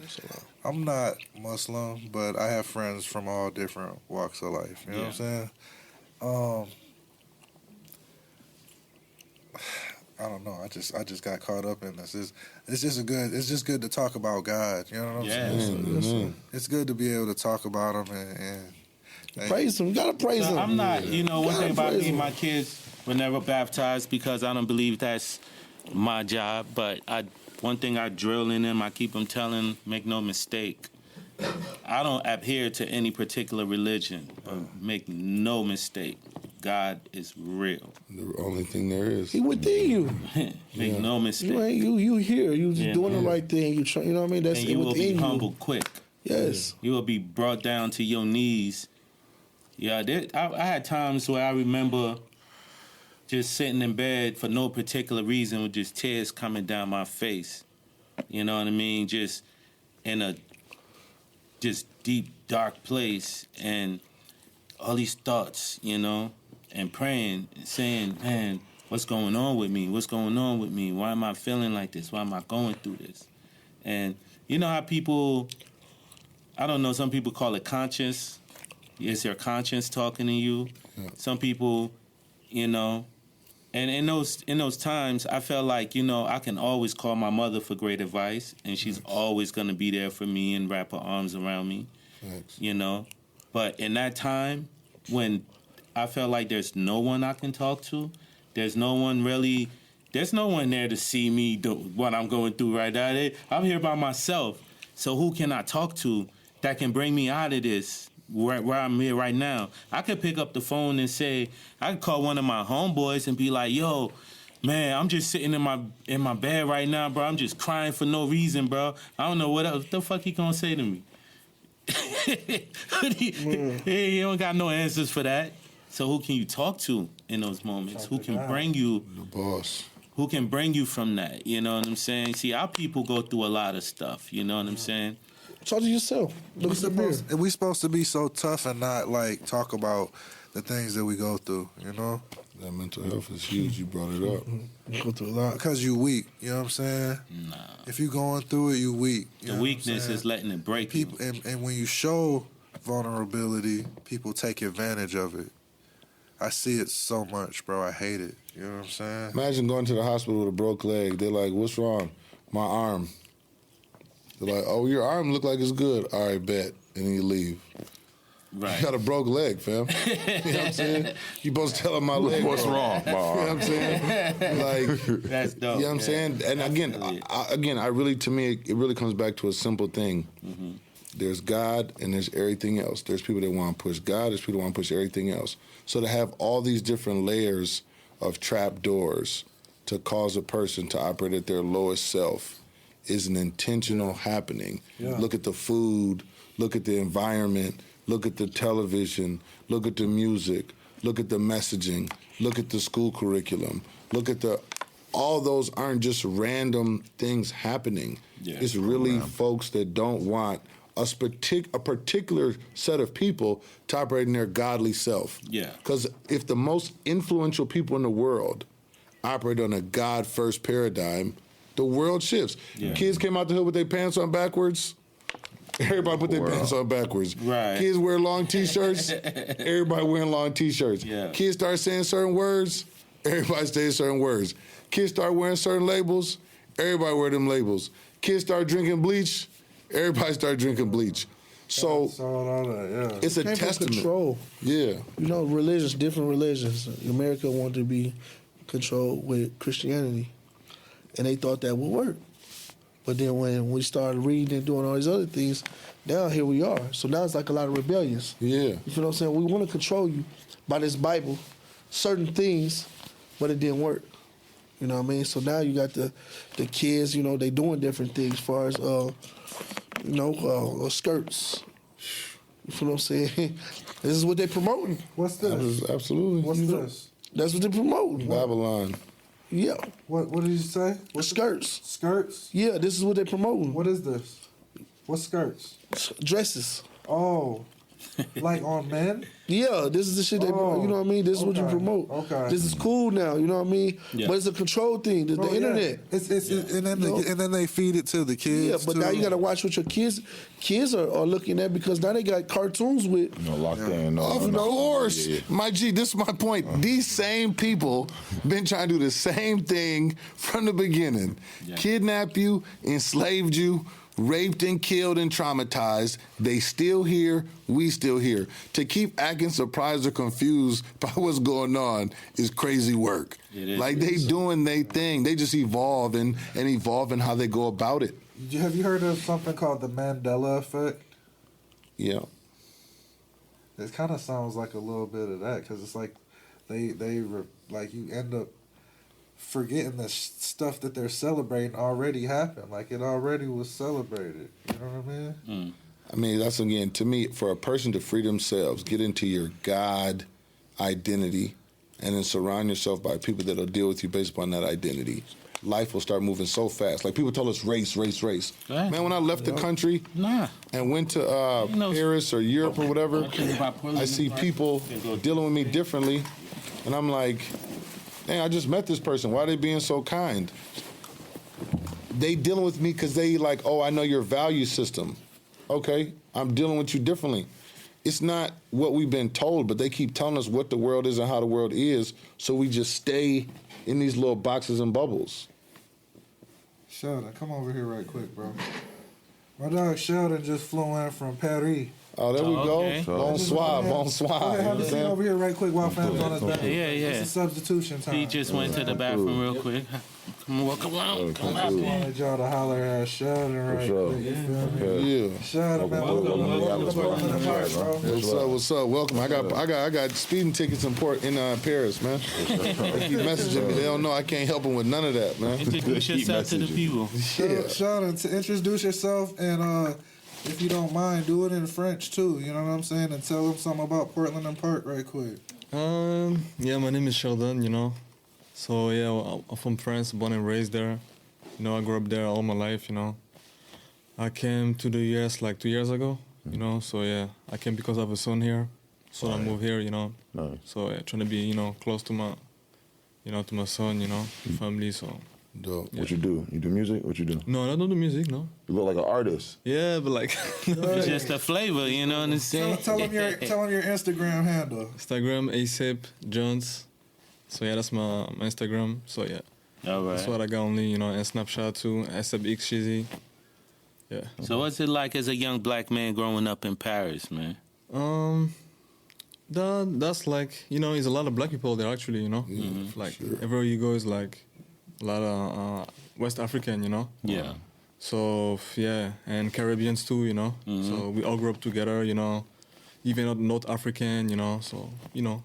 I'm not Muslim, but I have friends from all different walks of life. You know what I'm saying? I don't know. I just got caught up in this. It's just good to talk about God. You know what I'm saying? It's good to be able to talk about him and Praise him. You gotta praise him. I'm not, one thing about praise me, him. my kids were never baptized because I don't believe that's my job. But one thing I drill in them, I keep them telling, make no mistake. I don't adhere to any particular religion, but make no mistake. God is real. The only thing there is. He within you. Make no mistake. You here. You just Yeah. doing the right thing. You know what I mean? That's And you will within be you. humbled quick. Yes. You will be brought down to your knees. Yeah, I had times where I remember just sitting in bed for no particular reason with just tears coming down my face. You know what I mean? Just in a just deep, dark place and all these thoughts, and praying and saying, man, what's going on with me? What's going on with me? Why am I feeling like this? Why am I going through this? And you know how people, I don't know, some people call it conscience. Is your conscience talking to you? Yeah. Some people, and in those times, I felt like, I can always call my mother for great advice, and she's always going to be there for me and wrap her arms around me, But in that time, when I felt like there's no one I can talk to, there's no one there to see me do what I'm going through right now. I'm here by myself, so who can I talk to that can bring me out of this? Where I'm here right now, I could pick up the phone and say, I could call one of my homeboys and be like, yo, man, I'm just sitting in my bed right now, bro. I'm just crying for no reason, bro. I don't know what the fuck he gonna say to me. He don't got no answers for that. So who can you talk to in those moments? Who can bring you The boss. Who can bring you from that? You know what I'm saying? See, our people go through a lot of stuff. You know what I'm saying? Talk to yourself. Look at the mirror. We supposed to be so tough and not talk about the things that we go through, That mental health is huge. You brought it up. You go through a lot. Because you weak, you know what I'm saying? Nah. If you going through it, you weak. The weakness is letting it break people, you. and when you show vulnerability, people take advantage of it. I see it so much, bro. I hate it. You know what I'm saying? Imagine going to the hospital with a broke leg. They're like, what's wrong? My arm. They're like, oh, your arm look like it's good. All right, bet. And then you leave. Right. You got a broke leg, fam. You know what I'm saying? You supposed to tell them my leg. What's wrong? You know what I'm saying? Like, That's dope. you know what I'm saying? And again, I really, to me, it really comes back to a simple thing. Mm-hmm. There's God and there's everything else. There's people that want to push God. There's people that want to push everything else. So to have all these different layers of trap doors to cause a person to operate at their lowest self is an intentional happening. Yeah. Look at the food, look at the environment, look at the television, look at the music, look at the messaging, look at the school curriculum, look at all those aren't just random things happening. Yeah, it's really folks that don't want a particular set of people to operate in their godly self. Yeah. Because if the most influential people in the world operate on a God-first paradigm, the world shifts. Yeah. Kids came out the hood with their pants on backwards. Everybody put their pants on backwards. Right. Kids wear long T-shirts. Everybody wearing long T-shirts. Yeah. Kids start saying certain words. Everybody says certain words. Kids start wearing certain labels. Everybody wear them labels. Kids start drinking bleach. Everybody start drinking bleach. So it's a testament. Control. Yeah. Religions, different religions. America wanted to be controlled with Christianity, and they thought that would work. But then when we started reading and doing all these other things, now here we are. So now it's like a lot of rebellions. Yeah. You feel what I'm saying? We want to control you by this Bible, certain things, but it didn't work. You know what I mean? So now you got the kids, they doing different things as far as, skirts. You feel what I'm saying? This is what they promoting. What's this? Absolutely. What's this? That's what they promoting. Babylon. Yeah. What did you say? Skirts. Skirts? Yeah, this is what they promoting. What is this? What skirts? Dresses. Oh. Like on men? Yeah, this is the shit that, you know what I mean? This is what you Okay, promote. okay. This is cool now, you know what I mean? Yeah. But it's a control thing, the Oh, yeah. internet. It's and then You know? and then they feed it to the kids. Yeah, but too. now you gotta watch what your kids are looking at, because now they got cartoons with. You know, locked in. Of course, my G. This is my point. These same people been trying to do the same thing from the beginning. Yeah. Kidnap you, enslaved you, raped and killed and traumatized. They still here. We still here. To keep acting surprised or confused by what's going on is crazy work. It is. Like they doing their thing. They just evolving how they go about it. Have you heard of something called the Mandela effect? Yeah. It kind of sounds like a little bit of that, because it's like like you end up forgetting the stuff that they're celebrating already happened. Like it already was celebrated. You know what I mean? I mean, that's again, to me, for a person to free themselves, get into your God identity, and then surround yourself by people that'll deal with you based upon that identity. Life will start moving so fast. Like people tell us race. Right. Man, when I left the country Nah. and went to Paris or Europe or whatever, I see people dealing with me differently, and I'm like, dang, I just met this person. Why are they being so kind? They dealing with me because they like, oh, I know your value system. Okay, I'm dealing with you differently. It's not what we've been told, but they keep telling us what the world is and how the world is, so we just stay in these little boxes and bubbles. Sheldon, come over here right quick, bro. My dog Sheldon just flew in from Paris. Oh, there we okay. go. Bonsoir. Go ahead, have a seat over here right quick while fam's on his back. Yeah. It's a substitution time. He just went to the bathroom real quick. Come on, welcome on. Come I on. wanted y'all to holler at Sheldon right sure. quick. You feel me? Yeah. Sheldon, man, welcome to the park, bro. What's up? Welcome. I got speeding tickets in Paris, man. They keep messaging me. They don't know I can't help them with none of that, man. Introduce yourself to the people. Yeah. Sheldon, to introduce yourself, and if you don't mind, do it in French too. You know what I'm saying? And tell them something about Portland and Park right quick. Yeah, my name is Sheldon, you know. So, yeah, I'm from France, born and raised there. You know, I grew up there all my life, you know. I came to the US like 2 years ago, you know. So, yeah, I came because I have a son here. So I moved here, you know. Nice. So, yeah, trying to be, you know, close to my son, you know, family, so. Dope. What you do? You do music? What you do? No, I don't do music, no. You look like an artist. Yeah, but like It's just a flavor, you know what I'm saying? Tell them your Instagram handle. Instagram, ASAP Jones. So, yeah, that's my Instagram. So, yeah. All That's right. what I got only, you know, and Snapchat too, ASAP Cheesy. Yeah. So what's it like as a young black man growing up in Paris, man? That's like, you know, there's a lot of black people there actually, you know. Like everywhere you go is like a lot of West African, you know. Yeah. So yeah, and Caribbeans too, you know. So we all grew up together, you know. Even North African, you know. So you know,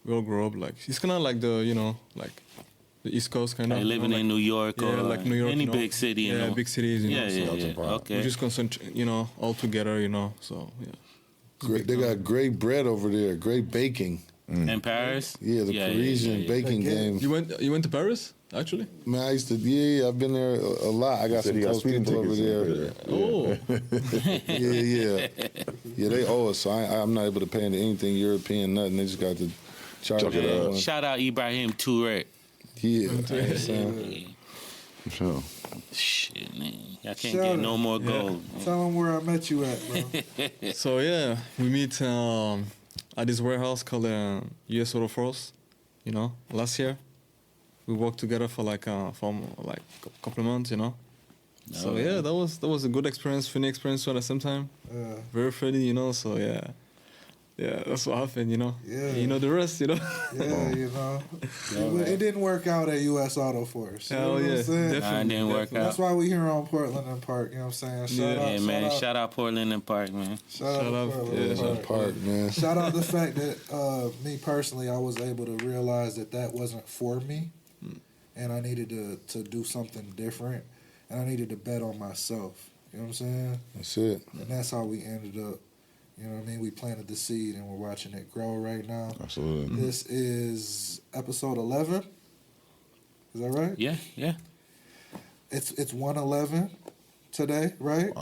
we all grew up like it's kind of like the, you know, like the East Coast kind of. Like living in New York or like New York, any you know. big city, you Yeah, know? big cities, you know. Yeah. So Okay. we just concentrate, you know, all together, you know. So yeah. Great. They got great bread over there. Great baking. In Paris? Yeah, the Parisian baking game. You went to Paris actually? Man, I used to. Yeah, I've been there a lot. I got Said some he got close speeding people over tickets there. Oh. Yeah. They owe us, so I'm not able to pay into anything European, nothing. They just got to charge Chuck it it up. up. Shout out Ibrahim Touré. Yeah. Sure. Shit, man. I can't Shout get out. no more gold. Tell them where I met you at, bro. So yeah, we meet at this warehouse called US Auto Force. You know, last year we worked together for like a couple of months. You know, so yeah, that was a good experience, funny experience at the same time. Very friendly, you know. So yeah, that's what happened. You know, Yeah. You know the rest. You know. Yeah, you know. It didn't work out at U.S. Auto Force. You know Hell what I'm yeah, saying? definitely. Nah, it didn't work That's out. why we here on Portland and Park. You know what I'm saying? Yeah, man. Shout out Portland and Park, man. Shout out out, Portland and yeah, Park. Park, man. Shout out the fact that me personally, I was able to realize that wasn't for me, and I needed to do something different, and I needed to bet on myself. You know what I'm saying? That's it. And that's how we ended up. You know what I mean? We planted the seed, and we're watching it grow right now. Absolutely. This is episode 11. Is that right? Yeah. It's 111. today, right? Good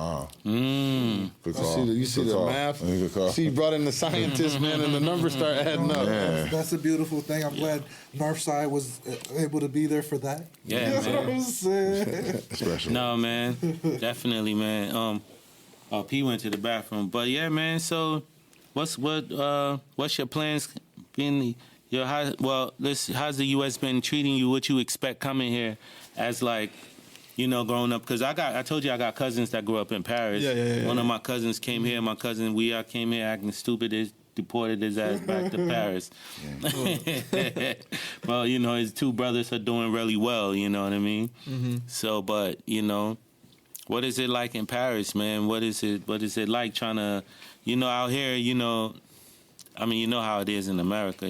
call. You see Good the call. math? Good call. See, you brought in the scientists, man, and the numbers start adding up. Yeah. That's a beautiful thing. I'm glad Northside was able to be there for that. Yeah, That's man. what I'm saying. Special. No, man, definitely, man. P went to the bathroom, but yeah, man. So, what's your plans? Being how's the U.S. been treating you? What you expect coming here as like, growing up? Because I told you I got cousins that grew up in Paris. Yeah. One of my cousins came here. My cousin came here acting stupid. They deported his ass back to Paris. Well, his two brothers are doing really well. You know what I mean? Mm-hmm. So, but what is it like in Paris, man? What is it like trying to, out here, I mean, how it is in America,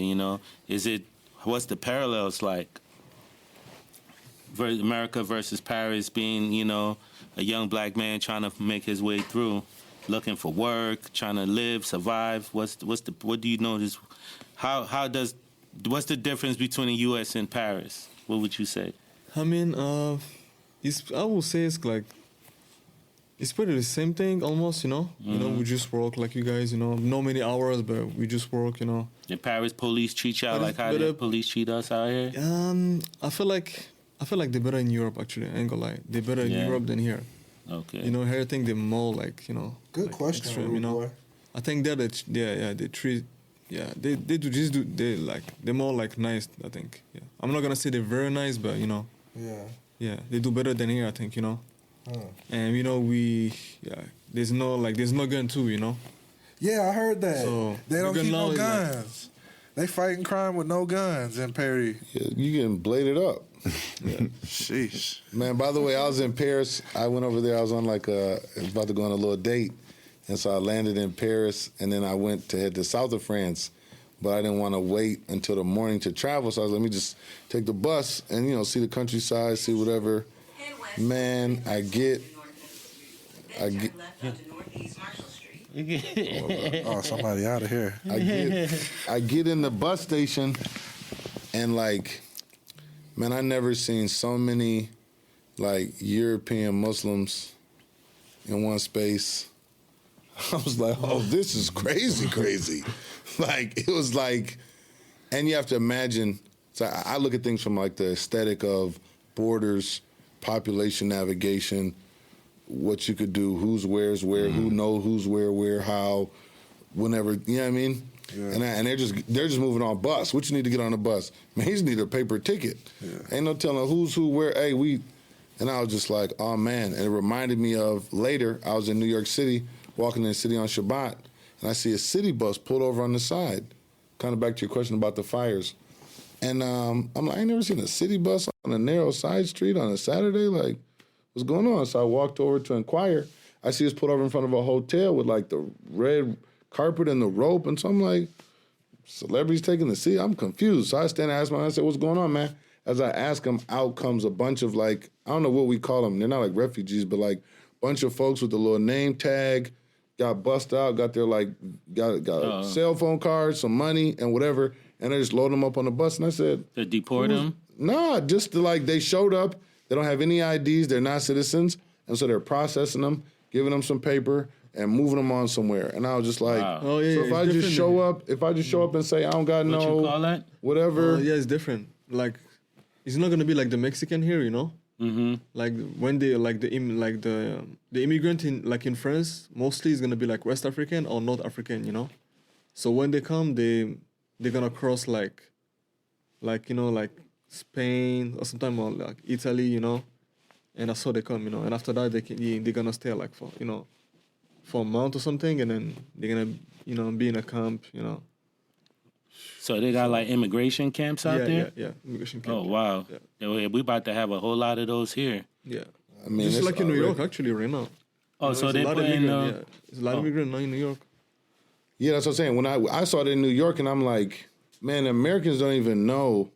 what's the parallels like? America versus Paris being, a young black man trying to make his way through, looking for work, trying to live, survive. What do you notice? What's the difference between the U.S. and Paris? What would you say? I mean, I would say it's pretty the same thing almost, we just work like you guys, no many hours, but we just work, The Paris police treat y'all like how the police treat us out here? I feel like they're better in Europe actually. I ain't gonna lie, they're better in Europe than here. Okay. Here I think they're more like Good like question, extreme, boy. I think they're they treat they're more like nice. I think I'm not gonna say they're very nice, but Yeah. they do better than here. I think and there's no gun too. Yeah, I heard that. So, they don't the gun keep no law is like- guns. They fighting crime with no guns in Paris. Yeah, you getting bladed up. Sheesh. Man, by the way, I was in Paris. I went over there. I was on about to go on a little date. And so I landed in Paris, and then I went to head to south of France. But I didn't want to wait until the morning to travel. So I was like, let me just take the bus and, see the countryside, see whatever. Man, I get. Oh, somebody out of here. I get in the bus station, and man, I never seen so many European Muslims in one space. I was like, oh, this is crazy. It was and you have to imagine. So I look at things from the aesthetic of borders, population navigation, what you could do, who's where's where, who knows who's where, how, whenever, you know what I mean? Yeah. And they're just moving on bus. What you need to get on the bus? Man, he just need a paper ticket. Yeah. Ain't no telling who's who, where. Hey, and I was just like, oh man. And it reminded me of later, I was in New York City, walking in the city on Shabbat, and I see a city bus pulled over on the side. Kind of back to your question about the fires. And I'm like, I ain't never seen a city bus on a narrow side street on a Saturday. What's going on? So I walked over to inquire. I see us pulled over in front of a hotel with the red carpet and the rope. And so I'm like, celebrities taking the seat? I'm confused. So I stand and ask my, I said, what's going on, man? As I ask him, out comes a bunch of I don't know what we call them. They're not like refugees, but bunch of folks with a little name tag, got bust out, got their got cell phone cards, some money and whatever. And they just load them up on the bus. And I said, to deport them? Nah, just they showed up. They don't have any IDs. They're not citizens. And so they're processing them, giving them some paper, and moving them on somewhere. And I was just like, wow. Oh, yeah, so if I just show up and say I don't got What no you call that? whatever. Yeah, it's different. It's not gonna be like the Mexican here, Mm-hmm. When they the immigrant in France, mostly is gonna be West African or North African, So when they come, they're gonna cross Spain or sometimes or Italy, and that's how they come, And after that, they're gonna stay for a month or something, and then they're gonna be in a camp, So they got immigration camps out there? Yeah, immigration camp. Oh, wow. Yeah. We about to have a whole lot of those here. Yeah. I mean, Just it's like in New York, actually, right now. Oh, so there's they a lot put of in... immigrant, There's a lot of immigrant now in New York. Yeah, that's what I'm saying. When I saw it in New York, and I'm like, man, Americans don't even know.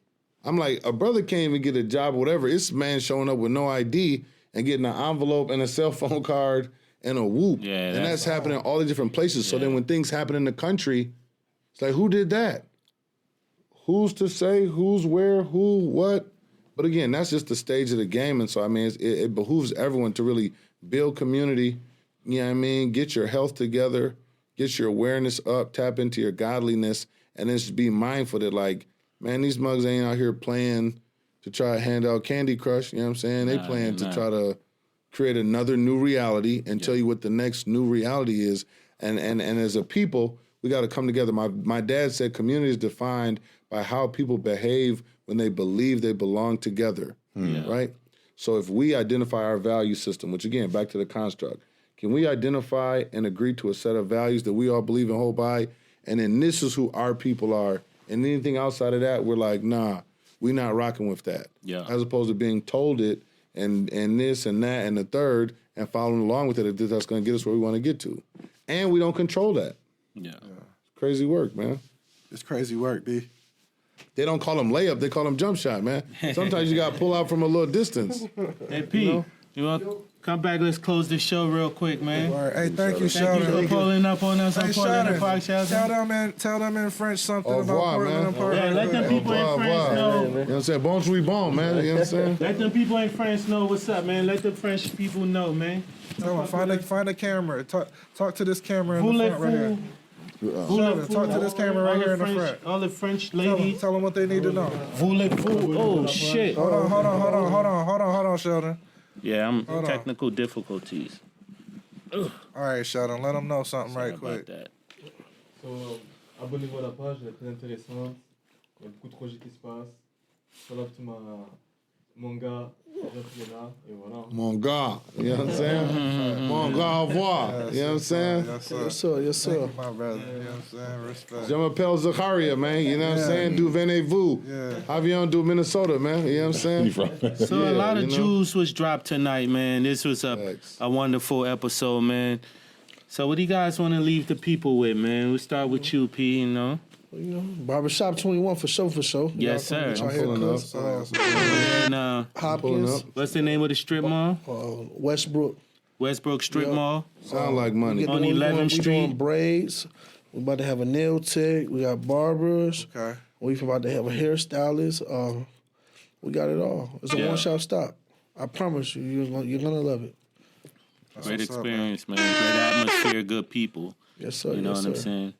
I'm like, a brother can't even get a job or whatever. It's man showing up with no ID and getting an envelope and a cell phone card and a whoop. Yeah, and that's happening all the different places. So then when things happen in the country, it's like, who did that? Who's to say who's where, who, what? But again, that's just the stage of the game. And so, I mean, it behooves everyone to really build community, you know what I mean? Get your health together, get your awareness up, tap into your godliness, and then just be mindful that, like, man, these mugs ain't out here playing to try to hand out Candy Crush, you know what I'm saying? They playing to try to create another new reality and tell you what the next new reality is. And as a people, we got to come together. My dad said community is defined by how people behave when they believe they belong together, right? So if we identify our value system, which again, back to the construct, can we identify and agree to a set of values that we all believe and hold by? And then this is who our people are. And anything outside of that, we're like, nah, we're not rocking with that. Yeah. As opposed to being told it and this and that and the third and following along with it if that's going to get us where we want to get to. And we don't control that. Yeah. Crazy work, man. It's crazy work, B. They don't call them layup, they call them jump shot, man. Sometimes you got to pull out from a little distance. Hey, Pete, you want to come back? Let's close this show real quick, man. All right. Hey, thank you, Thank you Sheldon. for pulling up on us on Hey, Portland and Park, Sheldon. Sheldon. Tell them in French something Au revoir, about Portland man. and Park. Yeah, let them people in France know. You know what I'm saying? Bon jouy bon, man. You know what I'm saying? Let them people in France know what's up, man. Let the French people know, man. Tell them, find a camera. Talk to this camera in the Voulez front right here. Voulez-vous- Talk to this camera right all here the in the French- front. All the French ladies. Tell them what they need to know. Voulez-vous- Oh, shit. Hold on, Sheldon. Yeah, I'm on. technical difficulties. All right, Sheldon, let them know something Sorry right about quick. that. So, abonnez-vous à la page, elle est très intéressante. Il y a beaucoup de projets qui se passent. Shout out to mon gars, Jean qui est là, et voilà. Mon gars, you know what I'm saying? Mon gars, au revoir. You know what I'm saying? Yes, sir. Yes, sir. Yes, sir. My brother, you know what I'm saying? Respect. Je m'appelle Zacharia, man. You know what I'm saying? Du venez-vous. Yeah. Avion du Minnesota, man. You know what I'm saying? So a Yeah, lot of you know? jewels was dropped tonight, man. This was Thanks. a wonderful episode, man. So what do you guys want to leave the people with, man? We'll start with you, P, you know? You know, barbershop 21 for sure, for sure. Yes, Y'all come sir. get y'all I'm pulling haircuts. And Pulling Hopkins, up. what's the name of the strip mall? Westbrook. Westbrook Strip Yeah. Mall. Sound like money. Get the On one we 11th doing- we Street. doing braids. We about to have a nail tech. We got barbers. Okay. We about to have a hairstylist. We got it all. It's a Yeah. one-shop stop. I promise you, you're gonna love it. Great what's up, experience, man. Great atmosphere, good people. Yes, sir. You know yes, what I'm sir. saying?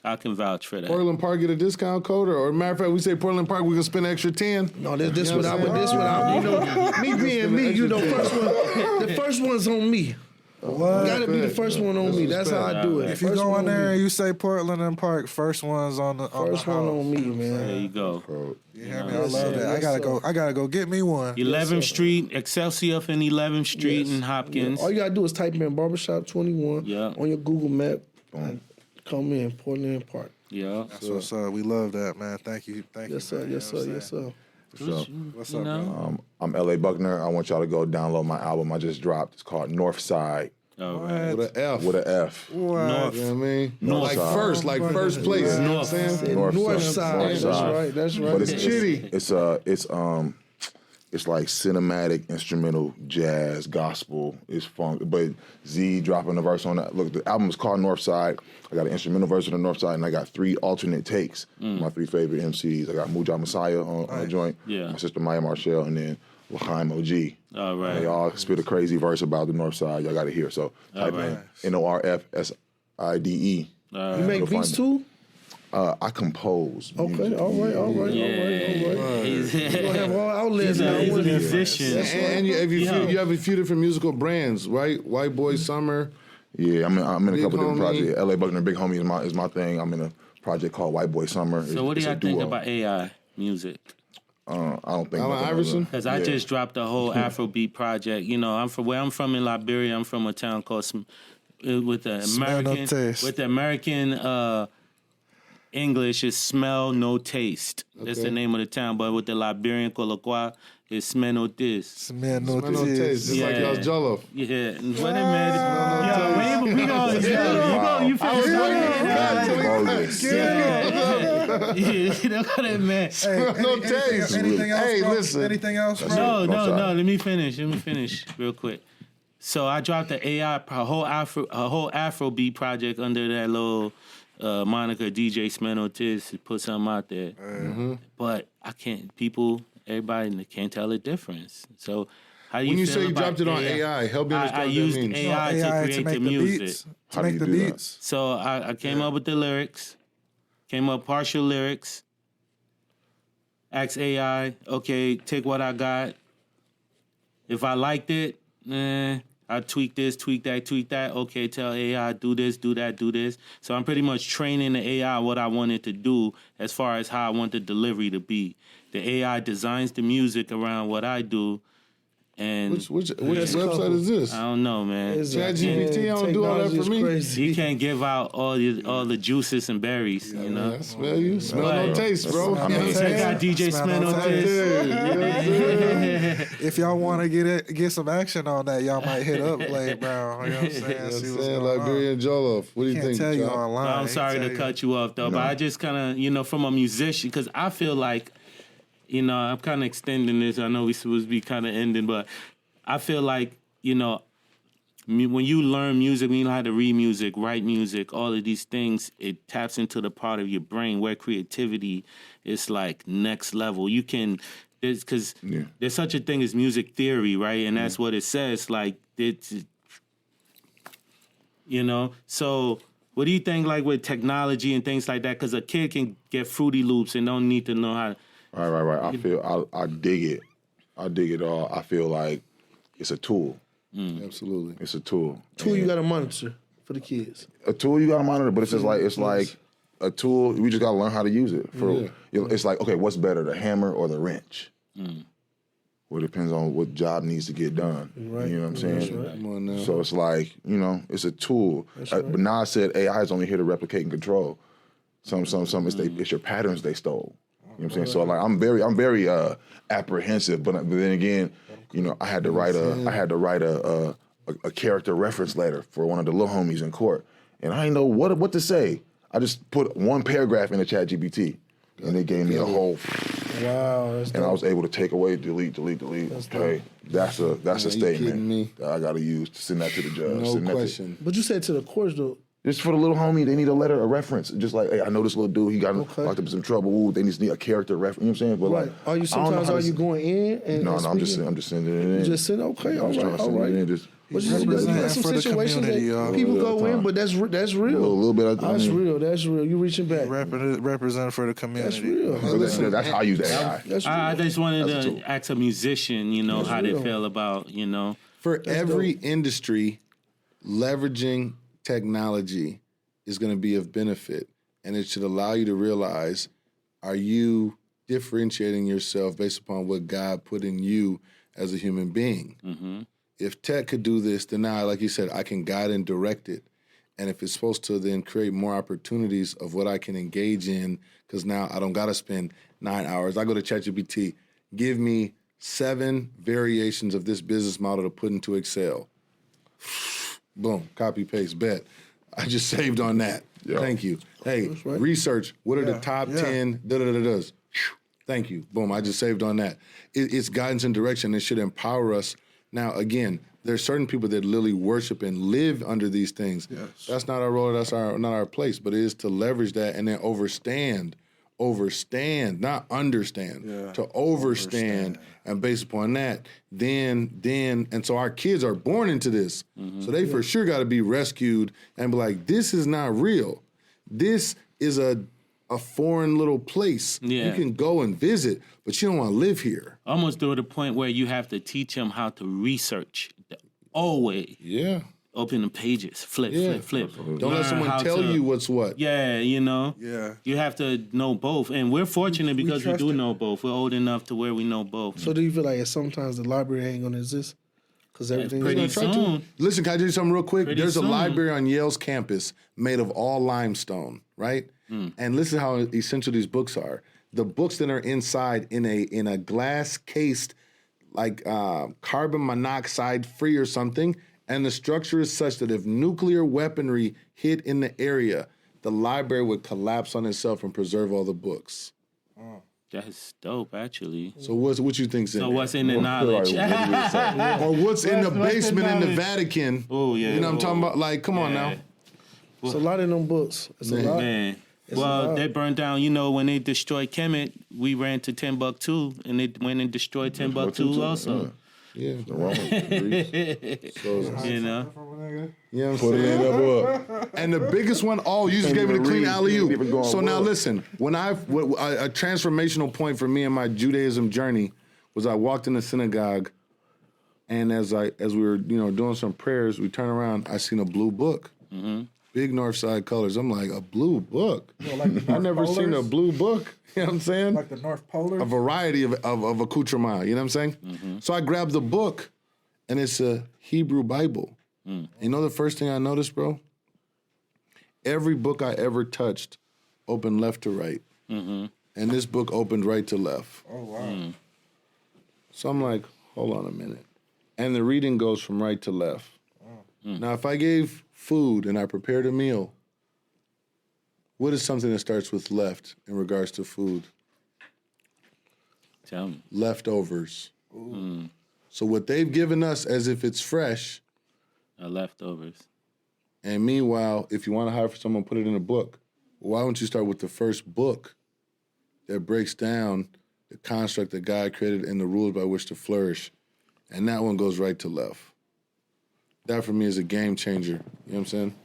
I can vouch for that. Portland Park get a discount code, or matter of fact, we say Portland Park, we can spend extra 10. No, this You know one, what I'm this saying? one, you know, me being me, you know, the first one's on me. Gotta be the first one on me. That's how I do it. If you First go one in there on and me. you say Portland and Park, first one's on the First one on me, man. There you go. You hear me? I Yes, love sir. that. Yes, I gotta go get me one. 11th Street, Excelsior and 11th Street in Hopkins. All you gotta do is type in barbershop 21 Yeah. on your Google map. And come in, Portland Park. Yeah. That's what's up. We love that, man. Thank you. Yes, you, sir. man. Yes, You know sir. what I'm Yes, saying? sir. What's You up, know? bro? I'm LA Buckner. I want y'all to go download my album I just dropped. It's called North Side All right. With an F. with an F. What? North. You know what I mean? North like side. first, like first place. You know what I'm saying? North side. North That's side. right. That's right. But it's Chitty. it's like cinematic, instrumental, jazz, gospel. It's funk. But Z dropping the verse on that. Look, the album is called North Side. I got an instrumental version of North Side, and I got 3 alternate takes. My 3 favorite MCs. I got Muja Messiah on the joint. Yeah. My sister Maya Marshall, and then L'Chaim OG. All right. They all spit a crazy verse about the North Side. Y'all got to hear. So type right. in NORFSIDE. You make You'll beats find too? I compose. Okay. music. All right. All right. Yeah. All right. He's, You gonna have all outlets he's a now. musician. And you have a few different musical brands, right? White Boy Summer. Yeah, I'm in a Big couple different Homie. projects. LA Buckner, Big Homie is my thing. I'm in a project called White Boy Summer. So what do It's y'all a think duo. about AI music? I don't think Allen nothing Iverson? other. Because I just dropped a whole Afrobeat project. You know, where I'm from in Liberia. I'm from a town called with the Smell No American Taste. English is Smell No Taste. That's the name of the town. But with the Liberian Colloquia, it's Smell No Taste. Man, no Man, no taste. Just like Yeah. y'all's Jollof. Yeah, wait a minute. Yo, we go. You feel you know what I meant. No taste. Anything else? Hey, bro? listen. Anything else? Bro? No. Northside. Let me finish real quick. So I dropped the AI, a whole Afrobeat project under that little moniker DJ Smeno Tiz to put something out there. But I can't. Everybody can't tell the difference. So How do you When you feel say you about dropped it on AI, help me understand I what that used means. AI to create the music. beats. How To do make you the do that? beats. So I came up with the lyrics, came up partial lyrics, asked AI, okay, take what I got. If I liked it, I tweak this, tweak that, tweak that. Okay, tell AI, do this, do that, do this. So I'm pretty much training the AI what I want it to do as far as how I want the delivery to be. The AI designs the music around what I do. And Which website is this? I don't know, man. ChatGPT don't do all that for me. You can't give out all the juices and berries, you know. I smell you. Smell no But- taste, bro. I mean, Check out DJ Smell Smell no on taste. this. If y'all want to get some action on that, y'all might hit up Blade Brown. You know what I'm saying? See what's going on. Liberian Jollof. What do you Can't think, tell you Chop? online. I'm sorry to cut you off, though, but I just kind of, from a musician, because I feel like, I'm kind of extending this. I know we supposed to be kind of ending, but I feel like, when you learn music, when you know how to read music, write music, all of these things, it taps into the part of your brain where creativity is like next level. You can, because there's such a thing as music theory, right? And that's what it says. Like, so what do you think, like, with technology and things like that? Because a kid can get Fruity Loops and don't need to know how. Right. I dig it. I dig it all. I feel like it's a tool. Absolutely. It's a tool. Tool you got to monitor for the kids. A tool you gotta monitor, but it's just like a tool. We just gotta learn how to use it. It's like, okay, what's better, the hammer or the wrench? Well, it depends on what job needs to get done. Right. You know what I'm saying? That's right. Come on now. So it's like, it's a tool. But Nas said AI is only here to replicate and control. Some it's your patterns they stole. You know what I'm saying? So like I'm very apprehensive, but then again, I had to write a character reference letter for one of the little homies in court, and I didn't know what to say. I just put one paragraph in the ChatGPT, and it gave me a whole. Wow, that's And dope. I was able to take away, delete. Okay, that's a you kidding statement me? that I got to use to send that to the judge. No Send that to- question. But you said to the courts though. Just for the little homie, they need a letter, a reference. Just like, hey, I know this little dude, he got locked up in some trouble. Ooh, they just need a character reference. You know what I'm saying? But Right. like, Are you I don't know sometimes how are to you s- going in and No, and I'm speaking? just sending it in. You just said okay, I'm just trying to send it in. Just But you got representing some for the situations community, that y'all. people A go little in, time. but that's real. a little bit. That's real. That's real. You reaching back. Represent for the community. That's real. That's how I use AI. That's real. I just wanted That's a to tool. ask a musician, how they real. feel about, For every industry, leveraging technology is going to be of benefit, and it should allow you to realize, are you differentiating yourself based upon what God put in you as a human being? Mm-hmm. If tech could do this, then now, like you said, I can guide and direct it. And if it's supposed to then create more opportunities of what I can engage in, because now I don't got to spend 9 hours. I go to ChatGPT, give me 7 variations of this business model to put into Excel. Boom, copy, paste, bet. I just saved on that. Yeah. Thank you. Hey, right. research, what are the top 10 da-da-da-da-das? Thank you. Boom, I just saved on that. It's guidance and direction. It should empower us. Now, again, there's certain people that literally worship and live under these things. Yes. That's not our role. That's not our place. But it is to leverage that and then overstand, not understand, to overstand. And based upon that, then, and so our kids are born into this. So they for sure got to be rescued and be like, this is not real. This is a foreign little place. Yeah. You can go and visit, but you don't want to live here. Almost to the point where you have to teach them how to research. Always Yeah. open the pages, flip. Don't Learn let someone how tell to- you what's what. Yeah, Yeah. You have to know both. And we're fortunate because we trust do it. know both. We're old enough to where we know both. So do you feel like sometimes the library ain't gonna exist because everything pretty is gonna try soon. to? Listen, can I do something real quick? Pretty There's soon. a library on Yale's campus made of all limestone, right? And listen how essential these books are. The books that are inside in a glass cased, like carbon monoxide free or something, and the structure is such that if nuclear weaponry hit in the area, the library would collapse on itself and preserve all the books. That's dope, actually. So what you think's in So there? what's in the knowledge? Or what's in the basement in the Vatican? Oh, yeah. You know what I'm talking about? Like, come on now. It's a lot in them books. It's a lot. Man. It's a Well, lot. they burned down, when they destroyed Kemet, we ran to Timbuktu and they went and destroyed Timbuktu also. Yeah. The Romans, the Greeks. So, You know, you know what I'm Put it saying? in that book. And the biggest one, you just Can't gave me the even clean read, alley can't even go oop. on So now book. listen, when a transformational point for me in my Judaism journey was I walked in the synagogue, and as we were doing some prayers, we turned around, I seen a blue book, big Northside colors. I'm like, a blue book? I never seen a blue book. You know what I'm saying? Like the North Polar. A variety of accoutrement. You know what I'm saying? So I grabbed the book, and it's a Hebrew Bible. You know the first thing I noticed, bro? Every book I ever touched opened left to right. And this book opened right to left. Oh, wow. So I'm like, hold on a minute. And the reading goes from right to left. Now, if I gave food and I prepared a meal, what is something that starts with left in regards to food? tell me. Leftovers. So what they've given us as if it's fresh, Leftovers. and meanwhile, if you want to hire for someone, put it in a book. Why don't you start with the first book that breaks down the construct that God created and the rules by which to flourish? And that one goes right to left. That for me is a game changer. You know what I'm saying?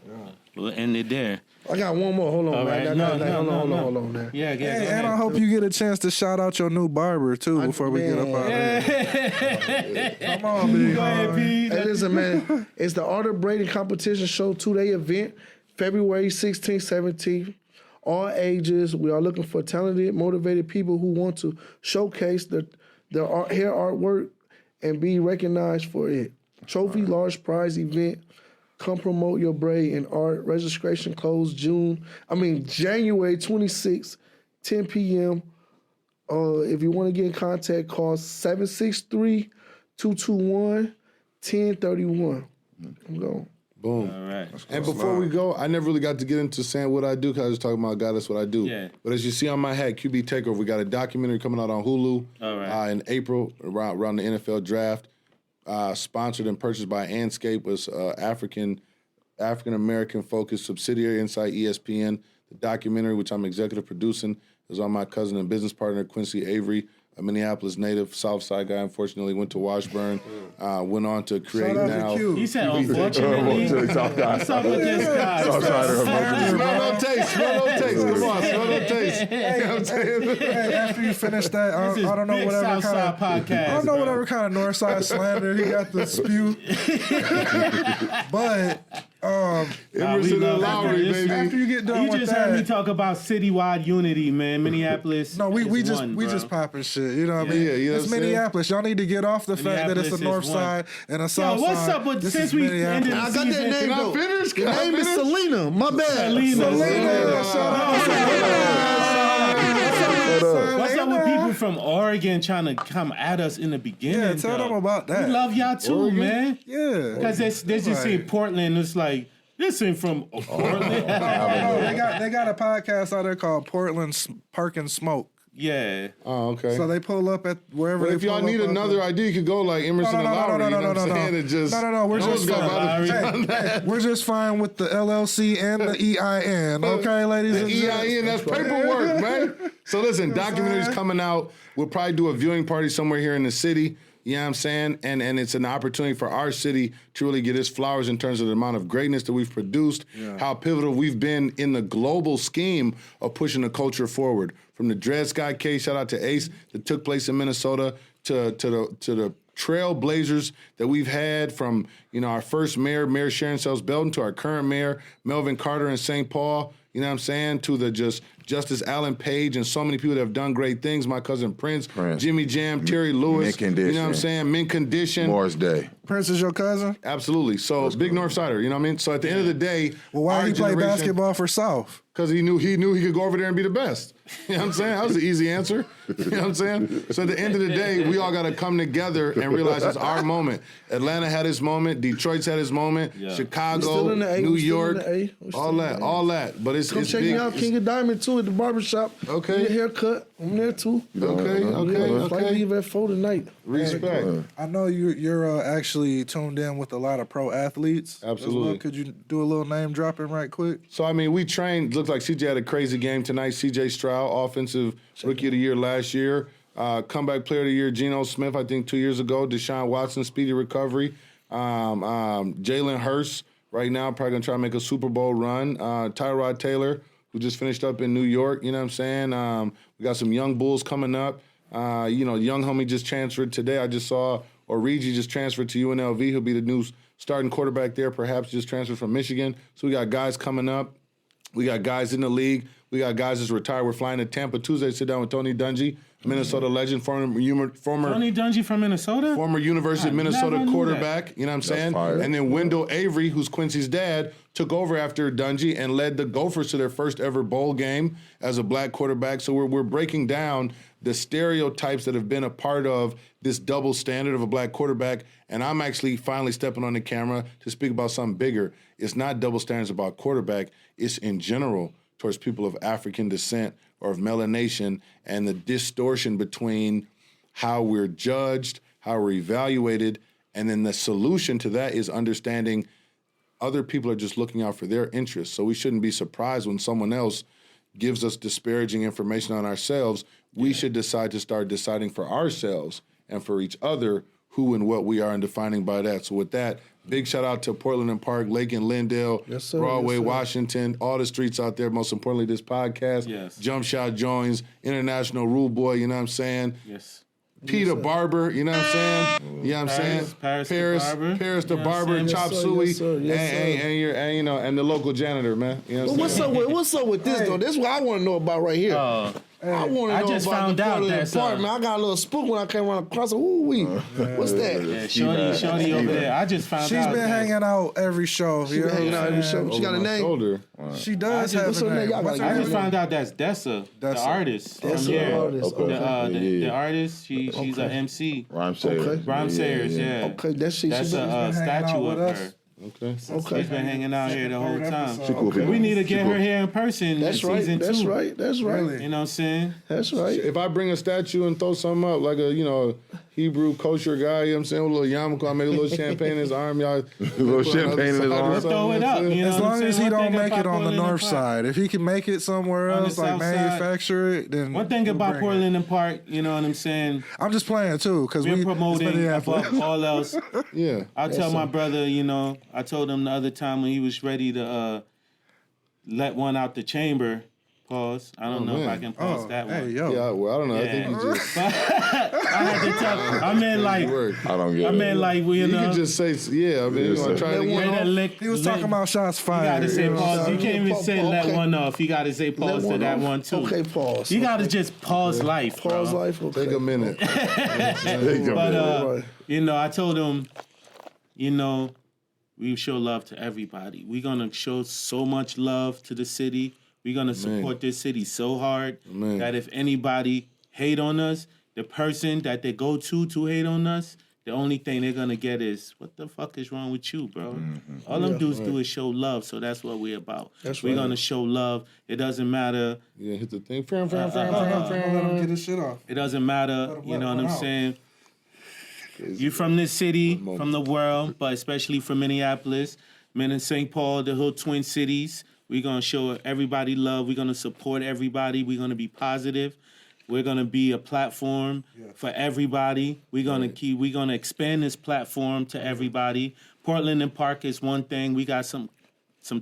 We'll end it there. I got one more. Hold on, All man. right. Hold on, man. Yeah, Hey, go and ahead. I hope you get a chance to shout out your new barber, too, before we get up out of here. Come on, big Go ahead, homie. P. Hey, listen, man. It's the Art of Braiding Competition Show 2-day event, February 16th, 17th. All ages. We are looking for talented, motivated people who want to showcase their hair artwork and be recognized for it. Trophy, large prize event. Come promote your braid and art. Registration closed January 26th, 10 p.m. If you want to get in contact, call 763-221-1031. I'm going. Boom. All right. And before we go, I never really got to get into saying what I do because I was talking about God, that's what I do. Yeah. But as you see on my hat, QB Takeover, we got a documentary coming out on Hulu All right. in April around the NFL draft. Sponsored and purchased by Anscape, was African American focused subsidiary inside ESPN. The documentary, which I'm executive producing, is on my cousin and business partner Quincy Avery, a Minneapolis native, South Side guy. Unfortunately, went to Washburn. Went on to create Shout out now. to Q. He said, unfortunately. What's up with this guy? Smell no taste. Smell no taste. Come on, smell no taste. You know what I'm saying? Hey, after you finish that, I This is don't know big whatever kind Southside of podcast. I don't know bro. whatever kind of Northside slander he got to spew. But Emerson and love Lowry, it. baby. after you get done You with just that, heard me talk about citywide unity, man. Minneapolis. no, we is just one, we bro. just popping shit. You know what I Yeah, mean? you know It's what I'm saying? Minneapolis. Y'all need to get off the fact that it's a Minneapolis north is side and a Yo, south what's side. up with This since is we Minneapolis. ended I got that season? name, Can I though. finish? The Can I name is finish? Selena. My bad. Selena. What's up with people from Oregon trying to come at us in the beginning? Yeah, tell them about that. We love y'all too, man. Yeah. Because they just see Portland. It's like, this ain't from Portland. They got a podcast out there called Portland Park and Smoke. Yeah. Oh, okay. So they pull up at wherever. But they if y'all pull need up at. another idea, you could go like Emerson and Lowry. You know what I'm saying? It just, No, we're those just got fine. about We're just fine with the LLC and the EIN. Okay, ladies and the gentlemen. EIN, that's paperwork, man. So listen, documentary's coming out. We'll probably do a viewing party somewhere here in the city. You know what I'm saying? And it's an opportunity for our city to really get its flowers in terms of the amount of greatness that we've produced, how pivotal we've been in the global scheme of pushing the culture forward. From the Dred Scott case, shout out to Ace, that took place in Minnesota, to the trailblazers that we've had from, our first Mayor Sharon Sells Belton, to our current mayor, Melvin Carter in St. Paul, you know what I'm saying, to the Justice Allen Page and so many people that have done great things, my cousin Prince. Jimmy Jam, Terry Lewis, Mint Condition. you know what I'm saying, Mint Condition. Morris Day. Prince is your cousin? Absolutely. So big North Sider, you know what I mean? So at the end of the day, Well, why our he play generation- basketball for South? Because he knew he could go over there and be the best. You know what I'm saying? That was the easy answer. You know what I'm saying? So at the end of the day, we all got to come together and realize it's our moment. Atlanta had its moment. Detroit's had its moment. We Chicago, still in the A. New We still York, in the A. We still all in the that, A. all that. But it's Come it's check big. me out, King of Diamond, too, at the barbershop. Okay. Get a haircut. I'm there, too. Flight leave at 4 tonight. Respect. I know you're actually tuned in with a lot of pro athletes. Absolutely. Could you do a little name dropping right quick? So, I mean, we trained. Looked like CJ had a crazy game tonight. CJ Stroud, offensive rookie of the year last year. Comeback Player of the Year, Geno Smith, I think 2 years ago. Deshaun Watson, speedy recovery. Jalen Hurts, right now, probably going to try to make a Super Bowl run. Tyrod Taylor, who just finished up in New York, you know what I'm saying? We got some young Bulls coming up. Young homie just transferred today. I just saw Origi just transferred to UNLV. He'll be the new starting quarterback there, perhaps just transferred from Michigan. So we got guys coming up. We got guys in the league. We got guys that's retired. We're flying to Tampa Tuesday to sit down with Tony Dungy, Minnesota legend, former Tony Dungy from Minnesota? former University of Minnesota never knew quarterback, you know what I'm saying? fire. And then Wendell Avery, who's Quincy's dad, took over after Dungy and led the Gophers to their first ever bowl game as a black quarterback. So we're breaking down the stereotypes that have been a part of this double standard of a black quarterback. And I'm actually finally stepping on the camera to speak about something bigger. It's not double standards about quarterback. It's in general towards people of African descent or of melanation, and the distortion between how we're judged, how we're evaluated, and then the solution to that is understanding other people are just looking out for their interests. So we shouldn't be surprised when someone else gives us disparaging information on ourselves. We should decide to start deciding for ourselves and for each other who and what we are and defining by that. So with that, big shout out to Portland and Park, Lake and Lindale, Yes, sir. Broadway, Yes, sir. Washington, all the streets out there. Most importantly, this podcast. Yes. Jump Shot Joins, International Rule Boy, you know what I'm saying? Yes. Peter Barber, you know what I'm saying? You know what I'm saying? Paris the barber. Paris the You know what I'm barber, saying? Chop Yes, sir, Suey, yes, sir, yes, and the local janitor, man. You know But what I'm saying? what's up with this though? This is what I want to know about right here. I want to I know just about found the out part of the that, apartment. I got a little spook when I came around across. Ooh wee, what's that? Yeah, shorty over there. I just found She's out. been that- hanging out every show. She been hanging out every show. She got a Over my name. shoulder. She does have what's a her name? name. Y'all What's gotta her I get just name? found out that's Dessa, the Dessa. artist from Dessa, here. artist, The, okay. the artist, she's Okay. an MC. Rhyme Sayers. Okay. Rhyme Sayers, yeah. Okay, that's she. That's She a been, hanging statue out of with her. us. Okay. okay. She's been hanging out here the whole Third time. episode. She cool, We need to She get cool. her here in person That's in right. season That's 2. right. That's right. Really? You know what I'm saying? That's right. If I bring a statue and throw something up, like a Hebrew kosher guy, you know what I'm saying, with a little yarmulke, I make a little champagne in his arm, y'all. A little champagne in his arm. Throw it up. You know As what I'm long as saying? he One don't thing make about it on the Portland and north Park- side. If he can make it somewhere On the else, like south side. manufacture it, then One thing we'll about bring it. Portland and Park, you know what I'm saying? I'm just playing too, because We're we promoting it's Minneapolis. above all else. Yeah. I'll tell my brother, I told him the other time when he was ready to let one out the chamber. Pause. I don't know if man. I can pause that Hey one. yo, Yeah, well, I don't know. I think you just I had to tell. I mean, like, work. I don't get I it. mean, like, you You know. can just say, yeah, I mean, you want to try it way again? to lick, he was talking about shots You fired. gotta say you know what I'm pause. You saying? can't even say let Okay. one off. You gotta say pause to one that off. one too. Okay, pause. You gotta just pause life, bro. Pause life. Okay. Take a minute. But Right. I told him, we show love to everybody. We're gonna show so much love to the city. We're gonna support this city so hard that if anybody hate on us, the person that they go to hate on us, the only thing they're gonna get is, what the fuck is wrong with you, bro? All them dudes do is show love, so that's what we're about. We're gonna show love. It doesn't matter. Yeah, hit the thing. Let him get his shit off. It doesn't matter. him You let know what one I'm out. saying? You from this city, from the world, but especially from Minneapolis, St. Paul, the whole Twin Cities. We're gonna show everybody love. We're gonna support everybody. We're gonna be positive. We're gonna be a platform for everybody. We're gonna expand this platform to everybody. Portland and Park is one thing. We got some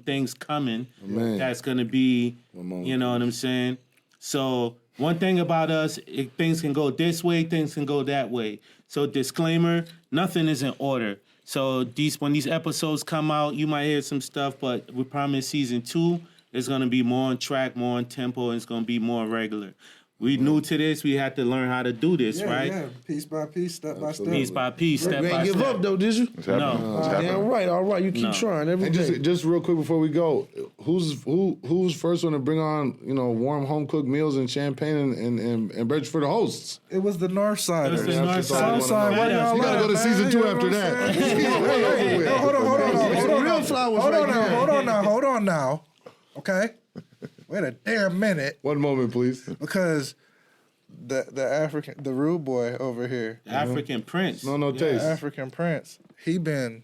things coming that's gonna be, you know what I'm saying? So one thing about us, things can go this way, things can go that way. So disclaimer, nothing is in order. So when these episodes come out, you might hear some stuff, but we promise season 2 is going to be more on track, more on tempo, and it's going to be more regular. We new to this. We had to learn how to do this, right? Yeah, piece by piece, step by step. Piece by piece, step You by ain't give step. up though, did you? It's happening. No. It's happening. Damn right. All right. You keep No. trying every And day. just real quick before we go, who's first one to bring on warm home cooked meals and champagne and beverage for the hosts? It was the north side. It was the Yeah, north that's side. all I South wanna side, know. where y'all You gotta at, go to man? season 2 You know after what I'm that. saying? Hey, Hold on. real flowers Hold right on there. now. Hold on now. Okay? Wait a damn minute, One moment, please. because the rude boy over here, African Prince. No Yeah. taste. African Prince, he been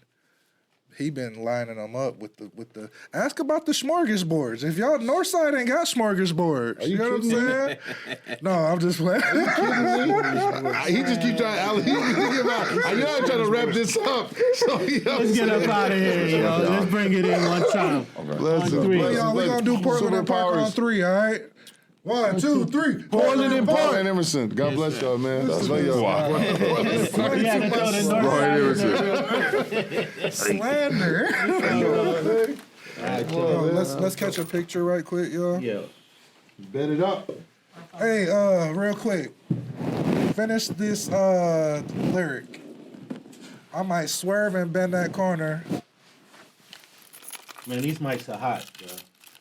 he been lining them up with the. Ask about the smorgasbords. If y'all Northside ain't got smorgasbords, you know what I'm saying? No, I'm just playing. He just keep trying. I know I'm trying to wrap this up. So, Let's get up out of here, yo. Let's bring it in one time. Let's On three. Well, y'all, we gonna do Portland and Park on 3, all right? 1, 2, 3. Portland and Paul Park. and Emerson. God bless y'all, man. Love y'all. Yeah, to throw the North Slander. Let's catch a picture right quick, y'all. Yeah. Bet it up. Hey, real quick. Finish this lyric. I might swerve and bend that corner. Man, these mics are hot, yo.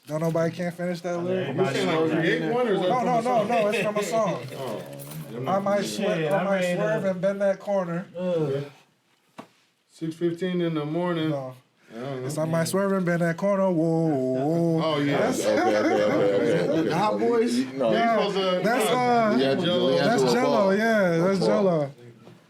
Don't nobody can't finish that lyric? Create one or is that No, it's from a song. I might swerve and bend that corner. 6:15 in the morning. No. It's I might swerve and bend that corner. Whoa. Oh yeah. Okay. The Hot Boys. That's Jello. Yeah, that's Jello.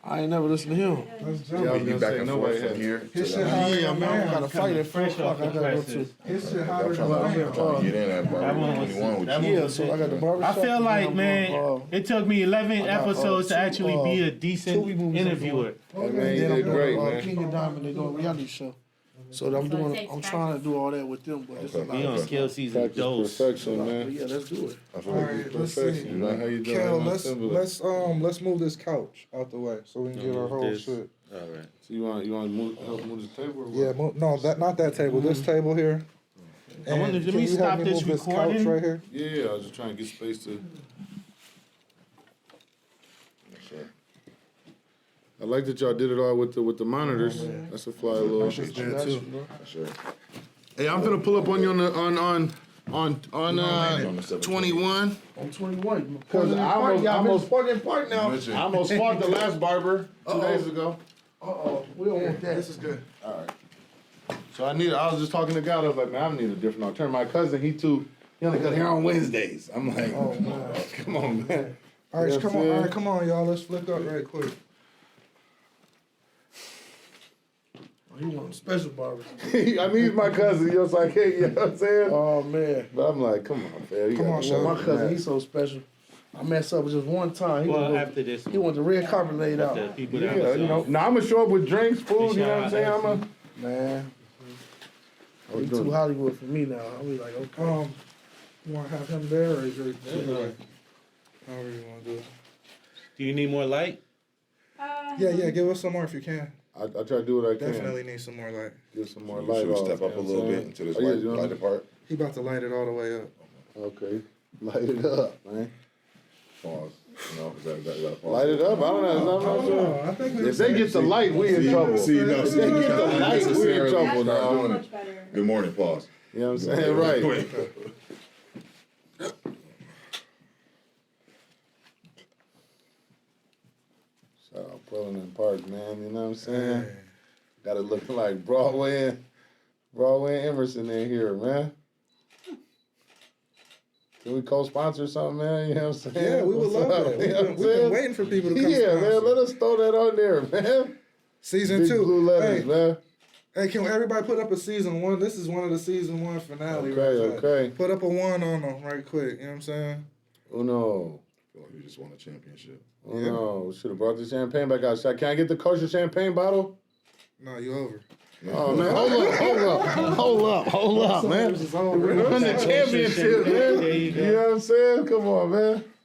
I ain't never listened to him. That's Yeah, I Jello. was gonna say, nobody has. His shit hotter than Man, I mine. got a fight at 4 o'clock. I gotta go to. His shit hotter than I'm mine. trying to get in that bar. 21 with you. Yeah, so I got the barbershop. I feel like, and man, it took me 11 episodes to actually be a decent Tubi movies interviewer. Man, you did great, man. King and Diamond, they doing a reality show. So I'm trying to do all that with them, but it's a lot. We on skill season Practice dose. perfection, But man. yeah, let's do it. I feel like it's Let's see. perfection, man. How you doing? Kel, man? let's move this couch out the way so we can get our whole This. shit. All right. So you want to help move this table? Or what? Yeah, not that table. This table here. I wonder, And let can me you help stop me this move couch recording. right here? Yeah, I was just trying to get space to. I like that y'all did it all with the monitors. That's a fly little. Hey, I'm gonna pull up on you on 21. I'm 21. Cause I almost Portland Park now. I almost fought the last barber 2 days ago. We don't want that. This is good. So I was just talking to God. I was like, man, I need a different alternative. My cousin, he only got here on Wednesdays. I'm like, Oh man. come on, man. All right, Yeah, come on, see? all right, come on, y'all. Let's flip up right quick. You want a special barber. I mean, he's my cousin. You know what I'm saying? You know what I'm saying? Oh man. But I'm like, come on, man. You Come gotta on, do Sean. more My than cousin, that. he's so special. I messed up just one time. Well, after this, He wanted the red carpet laid out. the people that Yeah, was you know. Now I'm gonna show up with drinks, food. You know what I'm saying? I'm a. Man. He too Hollywood for me now. I'll be like, okay. You want to have him there or is your however you want to do it? Do you need more light? Yeah, give us some more if you can. I try to do what I can. Definitely need some more light. Get some more You light should off. step up a you know little what I'm bit saying? into this Oh, yeah, you know, lighted part. He about to light it all the way up. Okay, light it up, man. Pause. You know, is that pause? Light it up. I don't know. I'm not sure. I think If they get the light, we in trouble. See, no, If they get the light, we in trouble, Start dog. doing it. Good morning, pause. You know what I'm saying? Right. Shout out Portland Park, man. You know what I'm saying? Got it looking like Broadway and Emerson in here, man. Can we co-sponsor something, man? You know what I'm saying? Yeah, we would What's love up? that. You know what I'm We've been saying? waiting for people to come Yeah, sponsor. man. Let us throw that on there, man. Season Big 2. blue letters, man. Hey, can everybody put up a season 1? This is one of the season 1 finale. Okay, right quick. okay. Put up a 1 on them right quick. You know what I'm saying? Uno. I feel like you just won a championship. Uno. Should have brought the champagne back out. Can I get the kosher champagne bottle? No, you over. Oh, man. Hold up, man. We won the championship, man. There you go. You know what I'm saying? Come on, man.